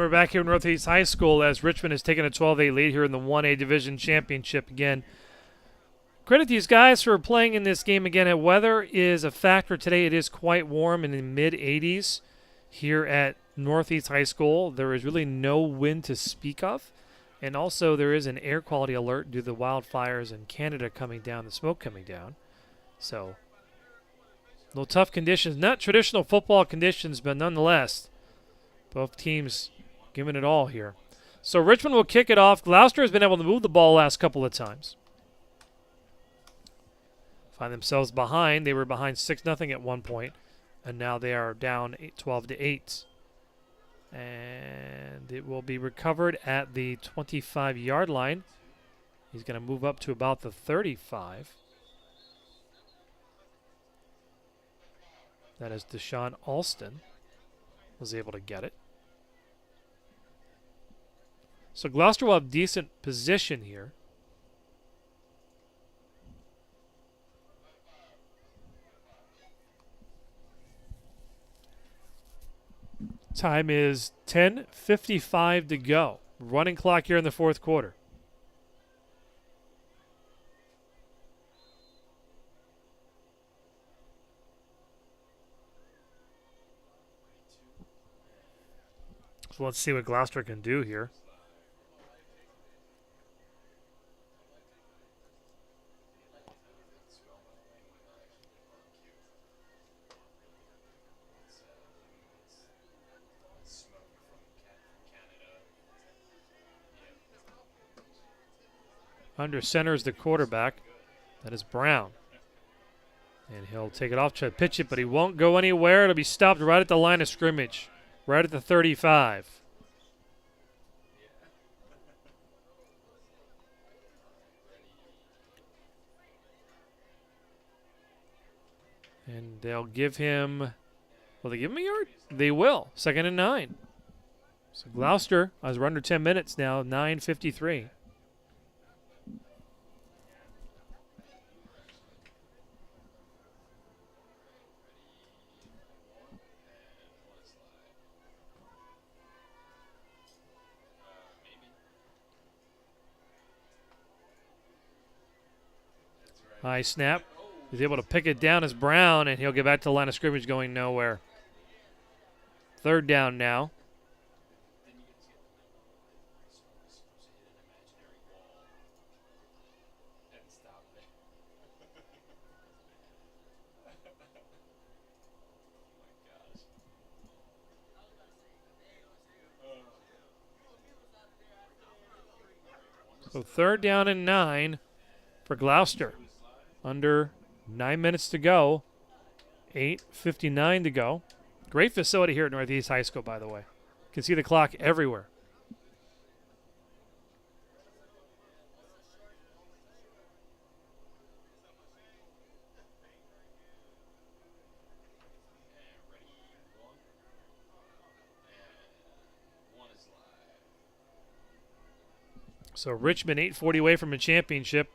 we're back here at Northeast High School as Richmond has taken a 12-8 lead here in the 1A Division Championship again. Credit these guys for playing in this game again. And weather is a factor today. It is quite warm in the mid-80s here at Northeast High School. There is really no wind to speak of. And also there is an air quality alert due to the wildfires in Canada coming down, the smoke coming down. So, a little tough conditions. Not traditional football conditions, but nonetheless, both teams giving it all here. So Richmond will kick it off. Gloucester has been able to move the ball last couple of times. Find themselves behind. They were behind 6-0 at one point, and now they are down 12-8. And it will be recovered at the 25-yard line. He's going to move up to about the 35. That is Deshaun Alston was able to get it. So Gloucester will have decent position here. Time is 10:55 to go. Running clock here in the fourth quarter. So let's see what Gloucester can do here. Under center is the quarterback. That is Brown. And he'll take it off, try to pitch it, but he won't go anywhere. It'll be stopped right at the line of scrimmage, right at the 35. And they'll give him, will they give him a yard? They will. 2nd and 9. So Gloucester, as we're under 10 minutes now, 9:53. High snap. He's able to pick it down as Brown, and he'll get back to the line of scrimmage going nowhere. 3rd down now. So 3rd down and 9 for Gloucester. Under 9 minutes to go. 8:59 to go. Great facility here at Northeast High School, by the way. You can see the clock everywhere. So Richmond 8:40 away from a championship.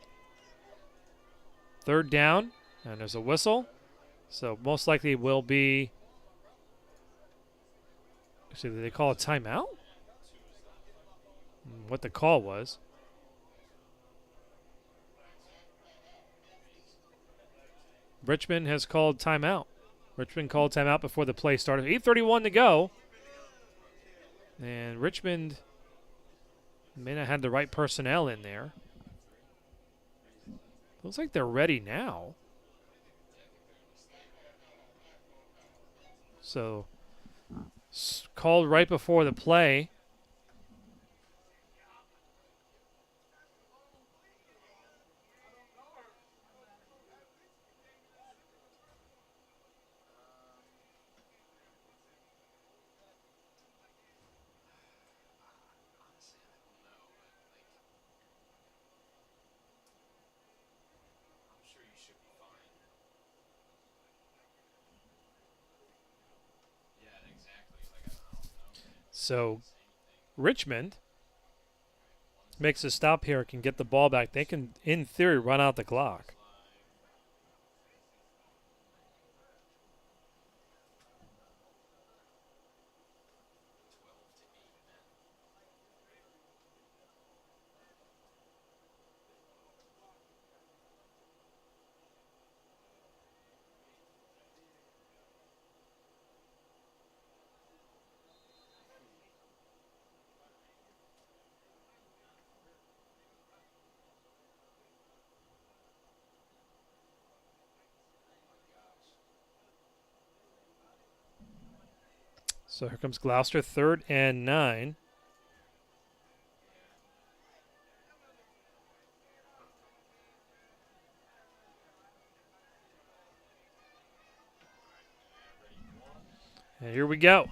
3rd down, and there's a whistle. So most likely will be, actually, did they call a timeout? What the call was. Richmond has called timeout. Richmond called timeout before the play started. 8:31 to go. And Richmond may not have the right personnel in there. Looks like they're ready now. So, called right before the play. So Richmond makes a stop here, can get the ball back. They can, in theory, run out the clock. So here comes Gloucester, 3rd and 9. And here we go.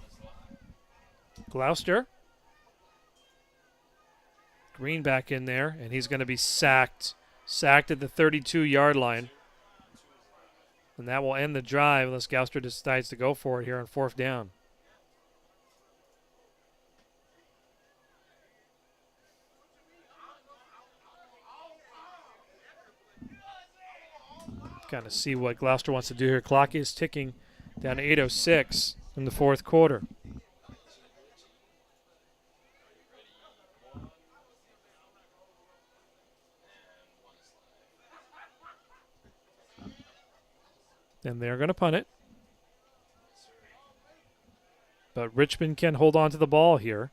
Gloucester. Green back in there, and he's going to be sacked. Sacked at the 32-yard line. And that will end the drive unless Gloucester decides to go for it here on 4th down. Kind of see what Gloucester wants to do here. Clock is ticking down to 8:06 in the 4th quarter. And they're going to punt it. But Richmond can hold on to the ball here.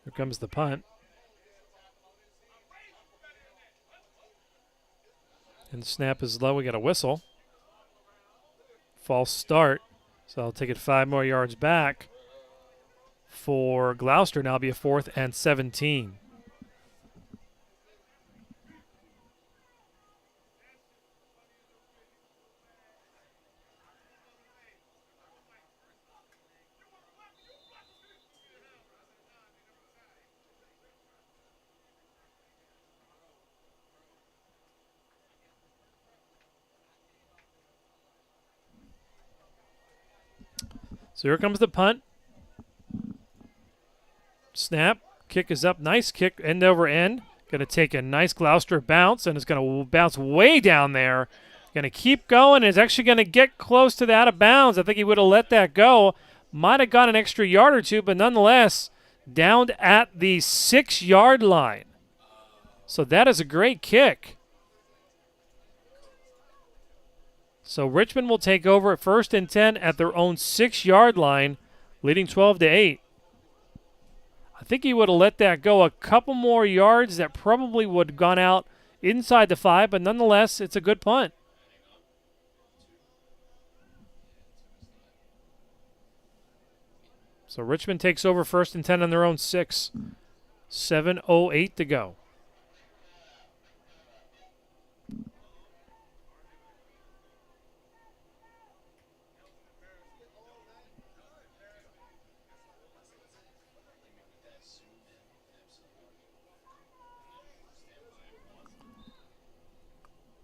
Here comes the punt. And the snap is low. We got a whistle. False start. So I'll take it 5 more yards back for Gloucester. Now it'll be a 4th and 17. So here comes the punt. Snap. Kick is up. Nice kick, end over end. Going to take a nice Gloucester bounce, and it's going to bounce way down there. Going to keep going, and it's actually going to get close to the out of bounds. I think he would have let that go. Might have got an extra yard or two, but nonetheless, down at the 6-yard line. So that is a great kick. So Richmond will take over at 1st and 10 at their own 6-yard line, leading 12-8. I think he would have let that go a couple more yards. That probably would have gone out inside the 5, but nonetheless, it's a good punt. So Richmond takes over 1st and 10 on their own 6. 7:08 to go.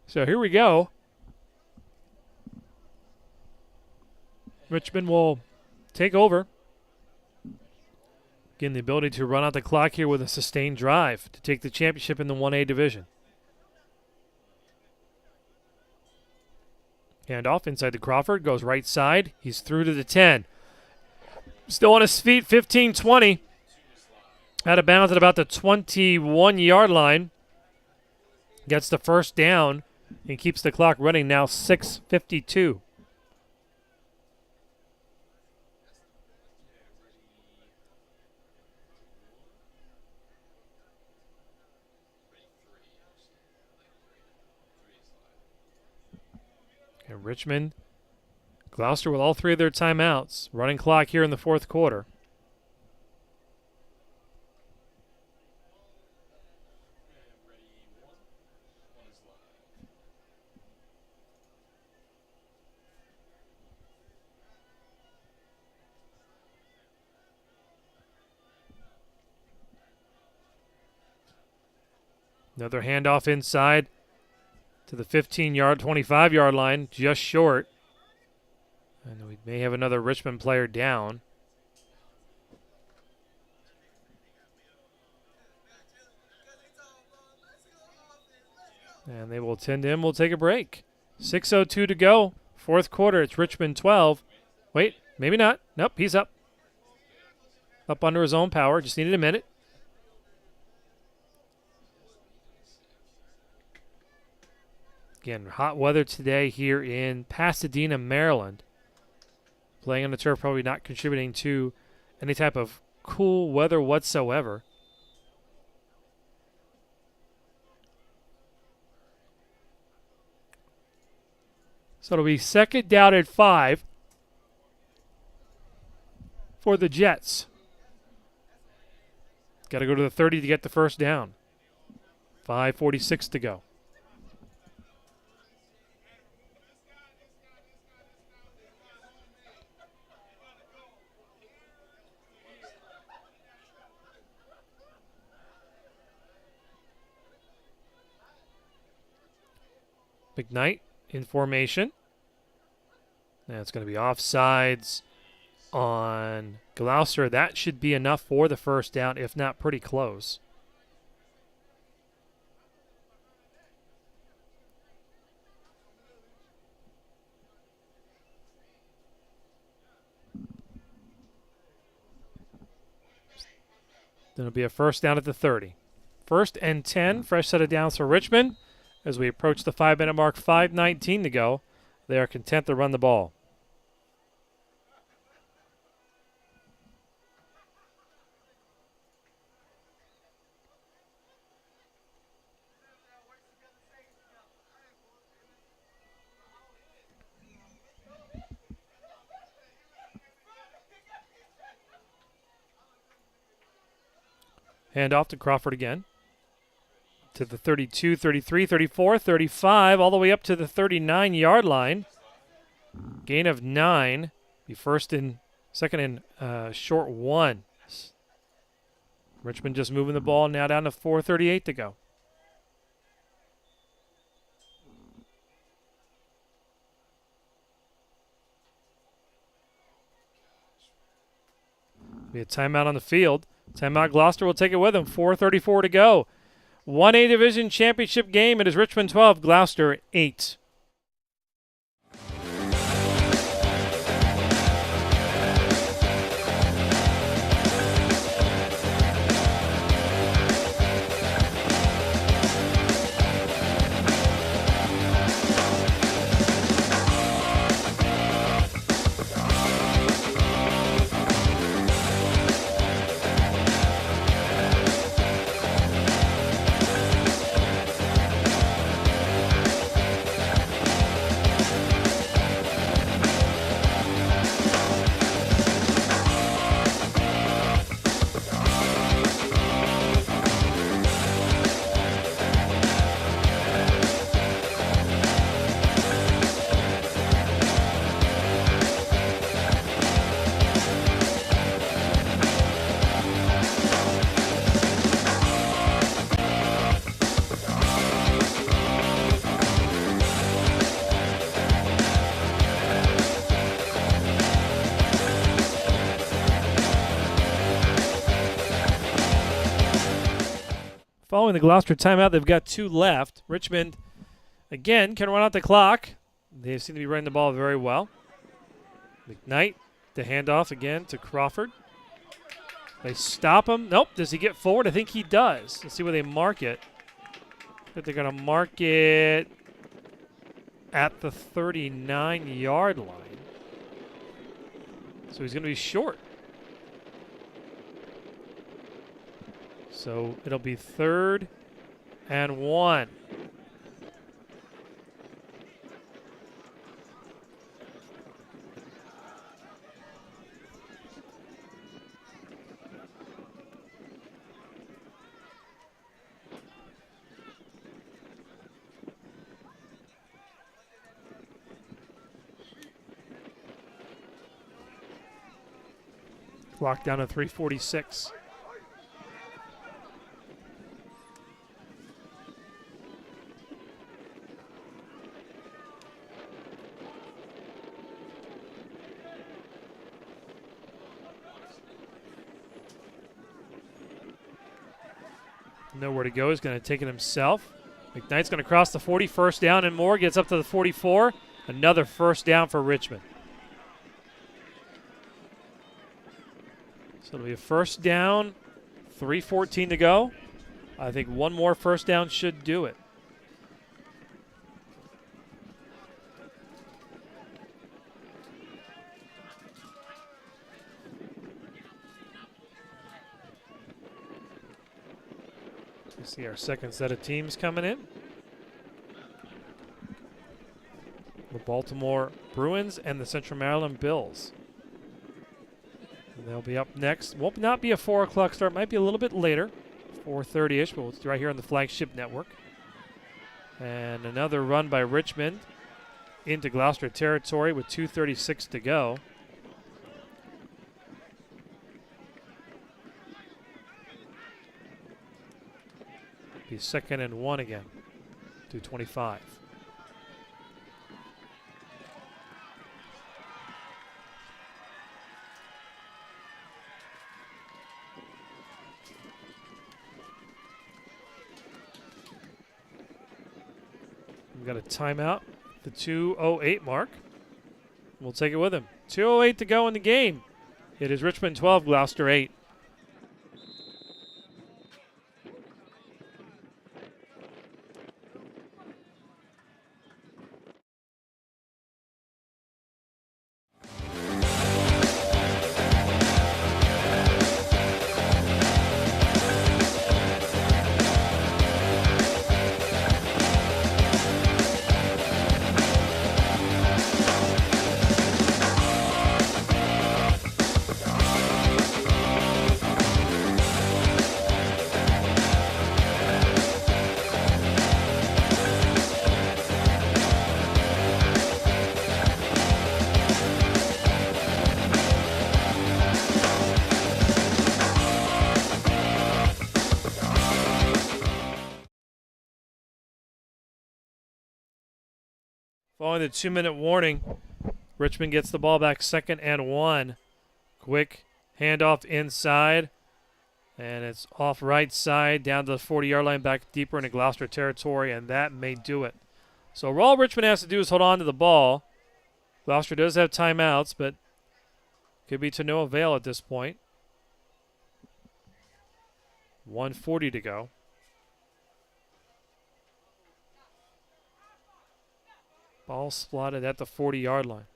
So here we go. Richmond will take over. Again, the ability to run out the clock here with a sustained drive to take the championship in the 1A division. Hand off inside to Crawford. Goes right side. He's through to the 10. Still on his feet, 15-20. Out of bounds at about the 21-yard line. Gets the 1st down and keeps the clock running now 6:52. And Richmond, Gloucester with all 3 of their timeouts. Running clock here in the 4th quarter. Another handoff inside to the 15-yard, 25-yard line, just short. And we may have another Richmond player down. And they will tend him. We'll take a break. 6:02 to go. 4th quarter. It's Richmond 12. Wait, maybe not. Nope, he's up. Up under his own power. Just needed a minute. Again, hot weather today here in Pasadena, Maryland. Playing on the turf probably not contributing to any type of cool weather whatsoever. So it'll be second down at 5 for the Jets. Got to go to the 30 to get the first down. 5:46 to go. McKnight in formation. That's going to be offsides on Gloucester. That should be enough for the first down, if not pretty close. Then it'll be a first down at the 30. First and 10, fresh set of downs for Richmond. As we approach the 5-minute mark, 5:19 to go. They are content to run the ball. Hand off to Crawford again. To the 32, 33, 34, 35, all the way up to the 39-yard line. Gain of 9. Be second and short 1. Richmond just moving the ball now down to 4:38 to go. Be a timeout on the field. Timeout Gloucester will take it with them. 4:34 to go. 1A Division Championship game. It is Richmond 12, Gloucester 8. Following the Gloucester timeout, they've got 2 left. Richmond, again, can run out the clock. They seem to be running the ball very well. McKnight, the handoff again to Crawford. They stop him. Nope. Does he get forward? I think he does. Let's see where they mark it. I think they're going to mark it at the 39-yard line. So he's going to be short. So it'll be 3rd and 1. Clock down to 3:46. Nowhere to go. He's going to take it himself. McKnight's going to cross the 40, first down and more. Gets up to the 44. Another first down for Richmond. So it'll be a first down, 3:14 to go. I think one more first down should do it. See our second set of teams coming in. We'll Baltimore Bruins and the Central Maryland Bills. And they'll be up next. Won't not be a 4 o'clock start. Might be a little bit later, 4:30-ish, but it's right here on the Flagship Network. And another run by Richmond into Gloucester territory with 2:36 to go. Be 2nd and 1 again. 2:25. We've got a timeout, the 2:08 mark. We'll take it with him. 2:08 to go in the game. It is Richmond 12, Gloucester 8. Following the 2-minute warning, Richmond gets the ball back, 2nd and 1. Quick handoff inside, and it's off right side down to the 40-yard line, back deeper into Gloucester territory, and that may do it. So all Richmond has to do is hold on to the ball. Gloucester does have timeouts, but could be to no avail at this point. 1:40 to go. Ball slotted at the 40-yard line.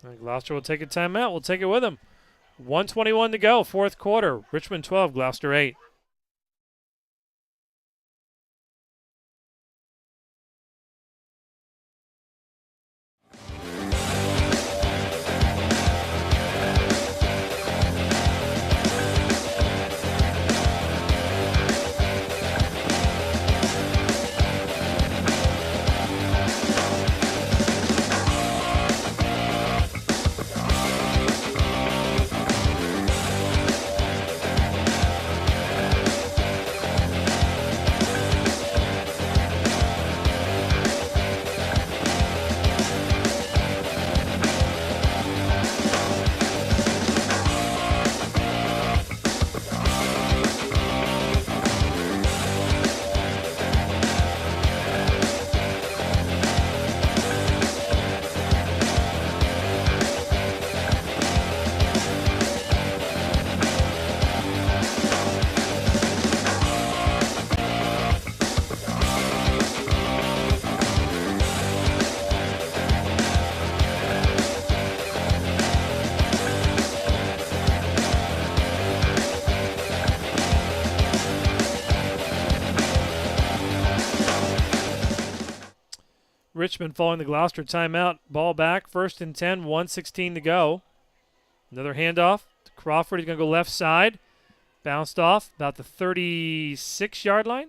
And Gloucester will take a timeout. We'll take it with him. 1:21 to go, 4th quarter. Richmond 12, Gloucester 8. Richmond following the Gloucester timeout. Ball back, 1st and 10, 1:16 to go. Another handoff to Crawford. He's going to go left side. Bounced off about the 36-yard line.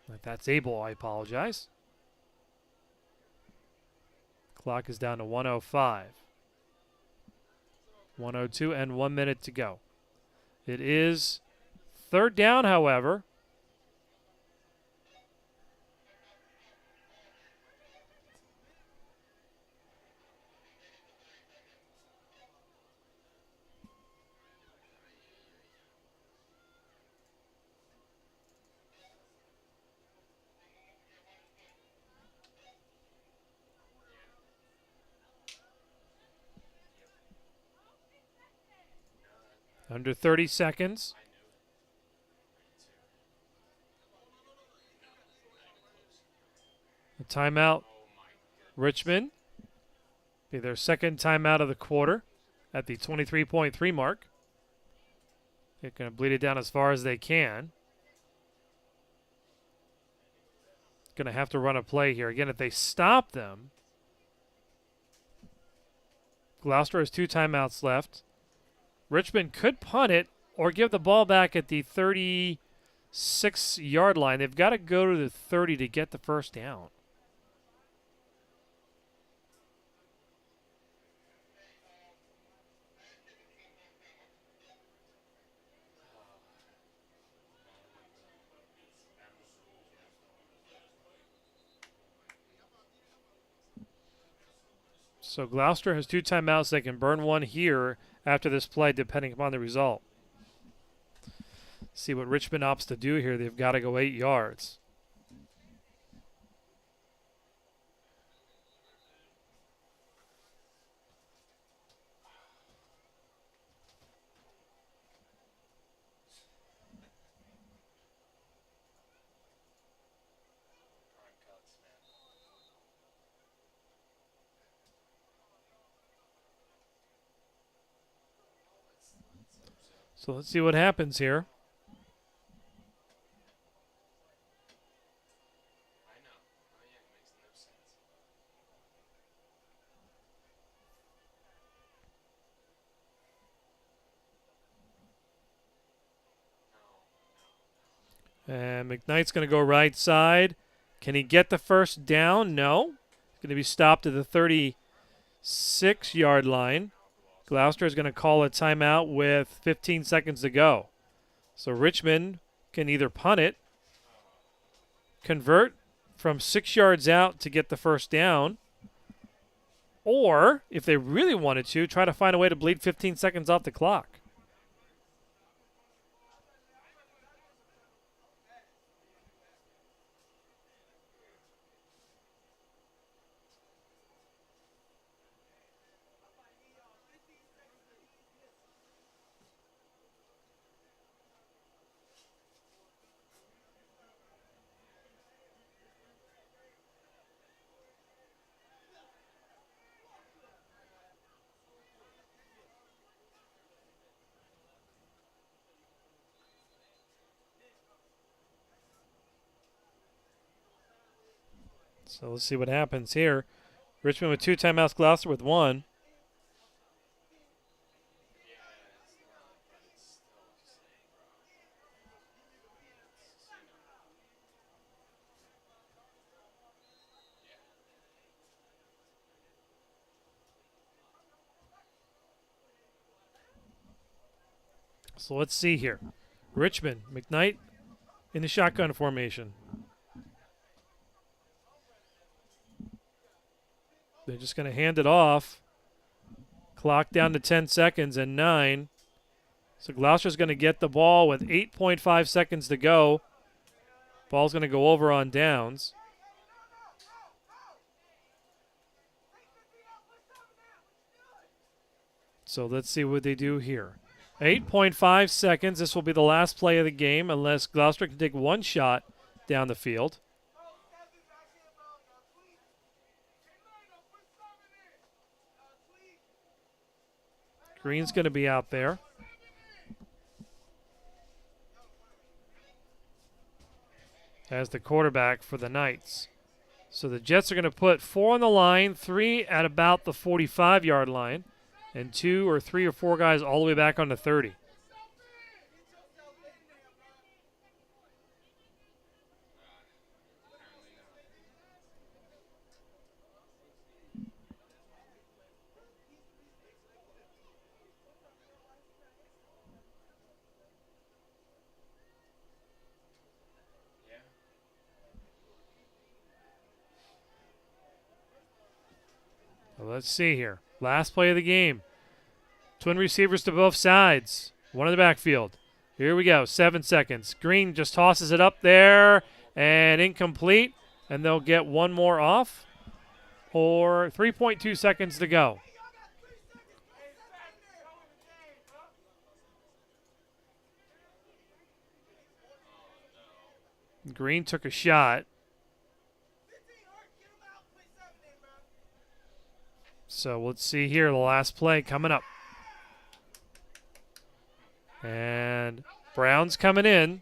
If that's Abel, I apologize. Clock is down to 1:05. 1:02 and 1 minute to go. It is 3rd down, however. Under 30 seconds. A timeout. Richmond. Be their second timeout of the quarter at the 23.3 mark. They're going to bleed it down as far as they can. Going to have to run a play here. Again, if they stop them, Gloucester has 2 timeouts left. Richmond could punt it or give the ball back at the 36-yard line. They've got to go to the 30 to get the first down. So Gloucester has 2 timeouts. They can burn one here after this play, depending upon the result. See what Richmond opts to do here. They've got to go 8 yards. So let's see what happens here. And McKnight's going to go right side. Can he get the first down? No. He's going to be stopped at the 36-yard line. Gloucester is going to call a timeout with 15 seconds to go. So Richmond can either punt it, convert from 6 yards out to get the first down, or, if they really wanted to, try to find a way to bleed 15 seconds off the clock. So let's see what happens here. Richmond with 2 timeouts, Gloucester with 1. So let's see here. Richmond, McKnight in the shotgun formation. They're just going to hand it off. Clock down to 10 seconds and 9. So Gloucester's going to get the ball with 8.5 seconds to go. Ball's going to go over on downs. So let's see what they do here. 8.5 seconds. This will be the last play of the game unless Gloucester can take one shot down the field. Green's going to be out there. As the quarterback for the Knights. So the Jets are going to put 4 on the line, 3 at about the 45-yard line, and 2 or 3 or 4 guys all the way back on the 30. Well, let's see here. Last play of the game. Twin receivers to both sides. One in the backfield. Here we go. 7 seconds. Green just tosses it up there and incomplete. And they'll get one more off. Or 3.2 seconds to go. Green took a shot. So let's see here, the last play coming up. And Brown's coming in.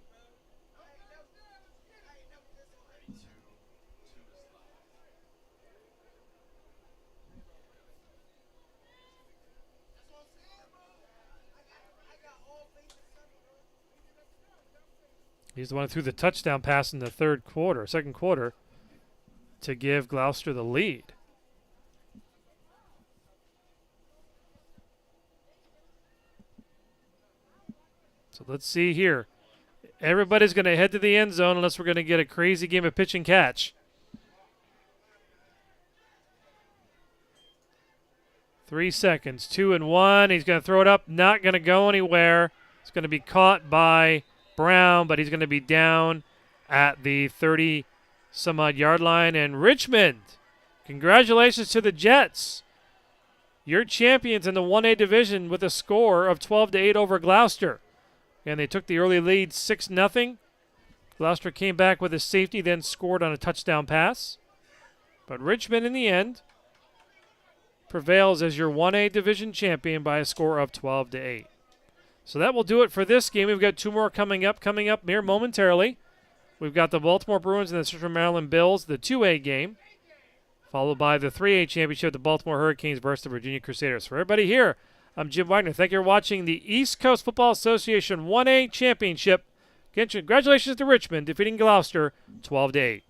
He's the one who threw the touchdown pass in the second quarter, to give Gloucester the lead. So let's see here. Everybody's going to head to the end zone unless we're going to get a crazy game of pitch and catch. 3 seconds, 2 and 1. He's going to throw it up, not going to go anywhere. It's going to be caught by Brown, but he's going to be down at the 30-some-odd yard line. And Richmond, congratulations to the Jets. You're champions in the 1A division with a score of 12-8 over Gloucester. And they took the early lead 6-0. Gloucester came back with a safety, then scored on a touchdown pass. But Richmond, in the end, prevails as your 1A division champion by a score of 12-8. So that will do it for this game. We've got 2 more coming up here momentarily. We've got the Baltimore Bruins and the Central Maryland Bills, the 2A game, followed by the 3A championship, the Baltimore Hurricanes versus the Virginia Crusaders. For everybody here, I'm Jim Wagner. Thank you for watching the East Coast Football Association 1A Championship. Again, congratulations to Richmond defeating Gloucester 12-8.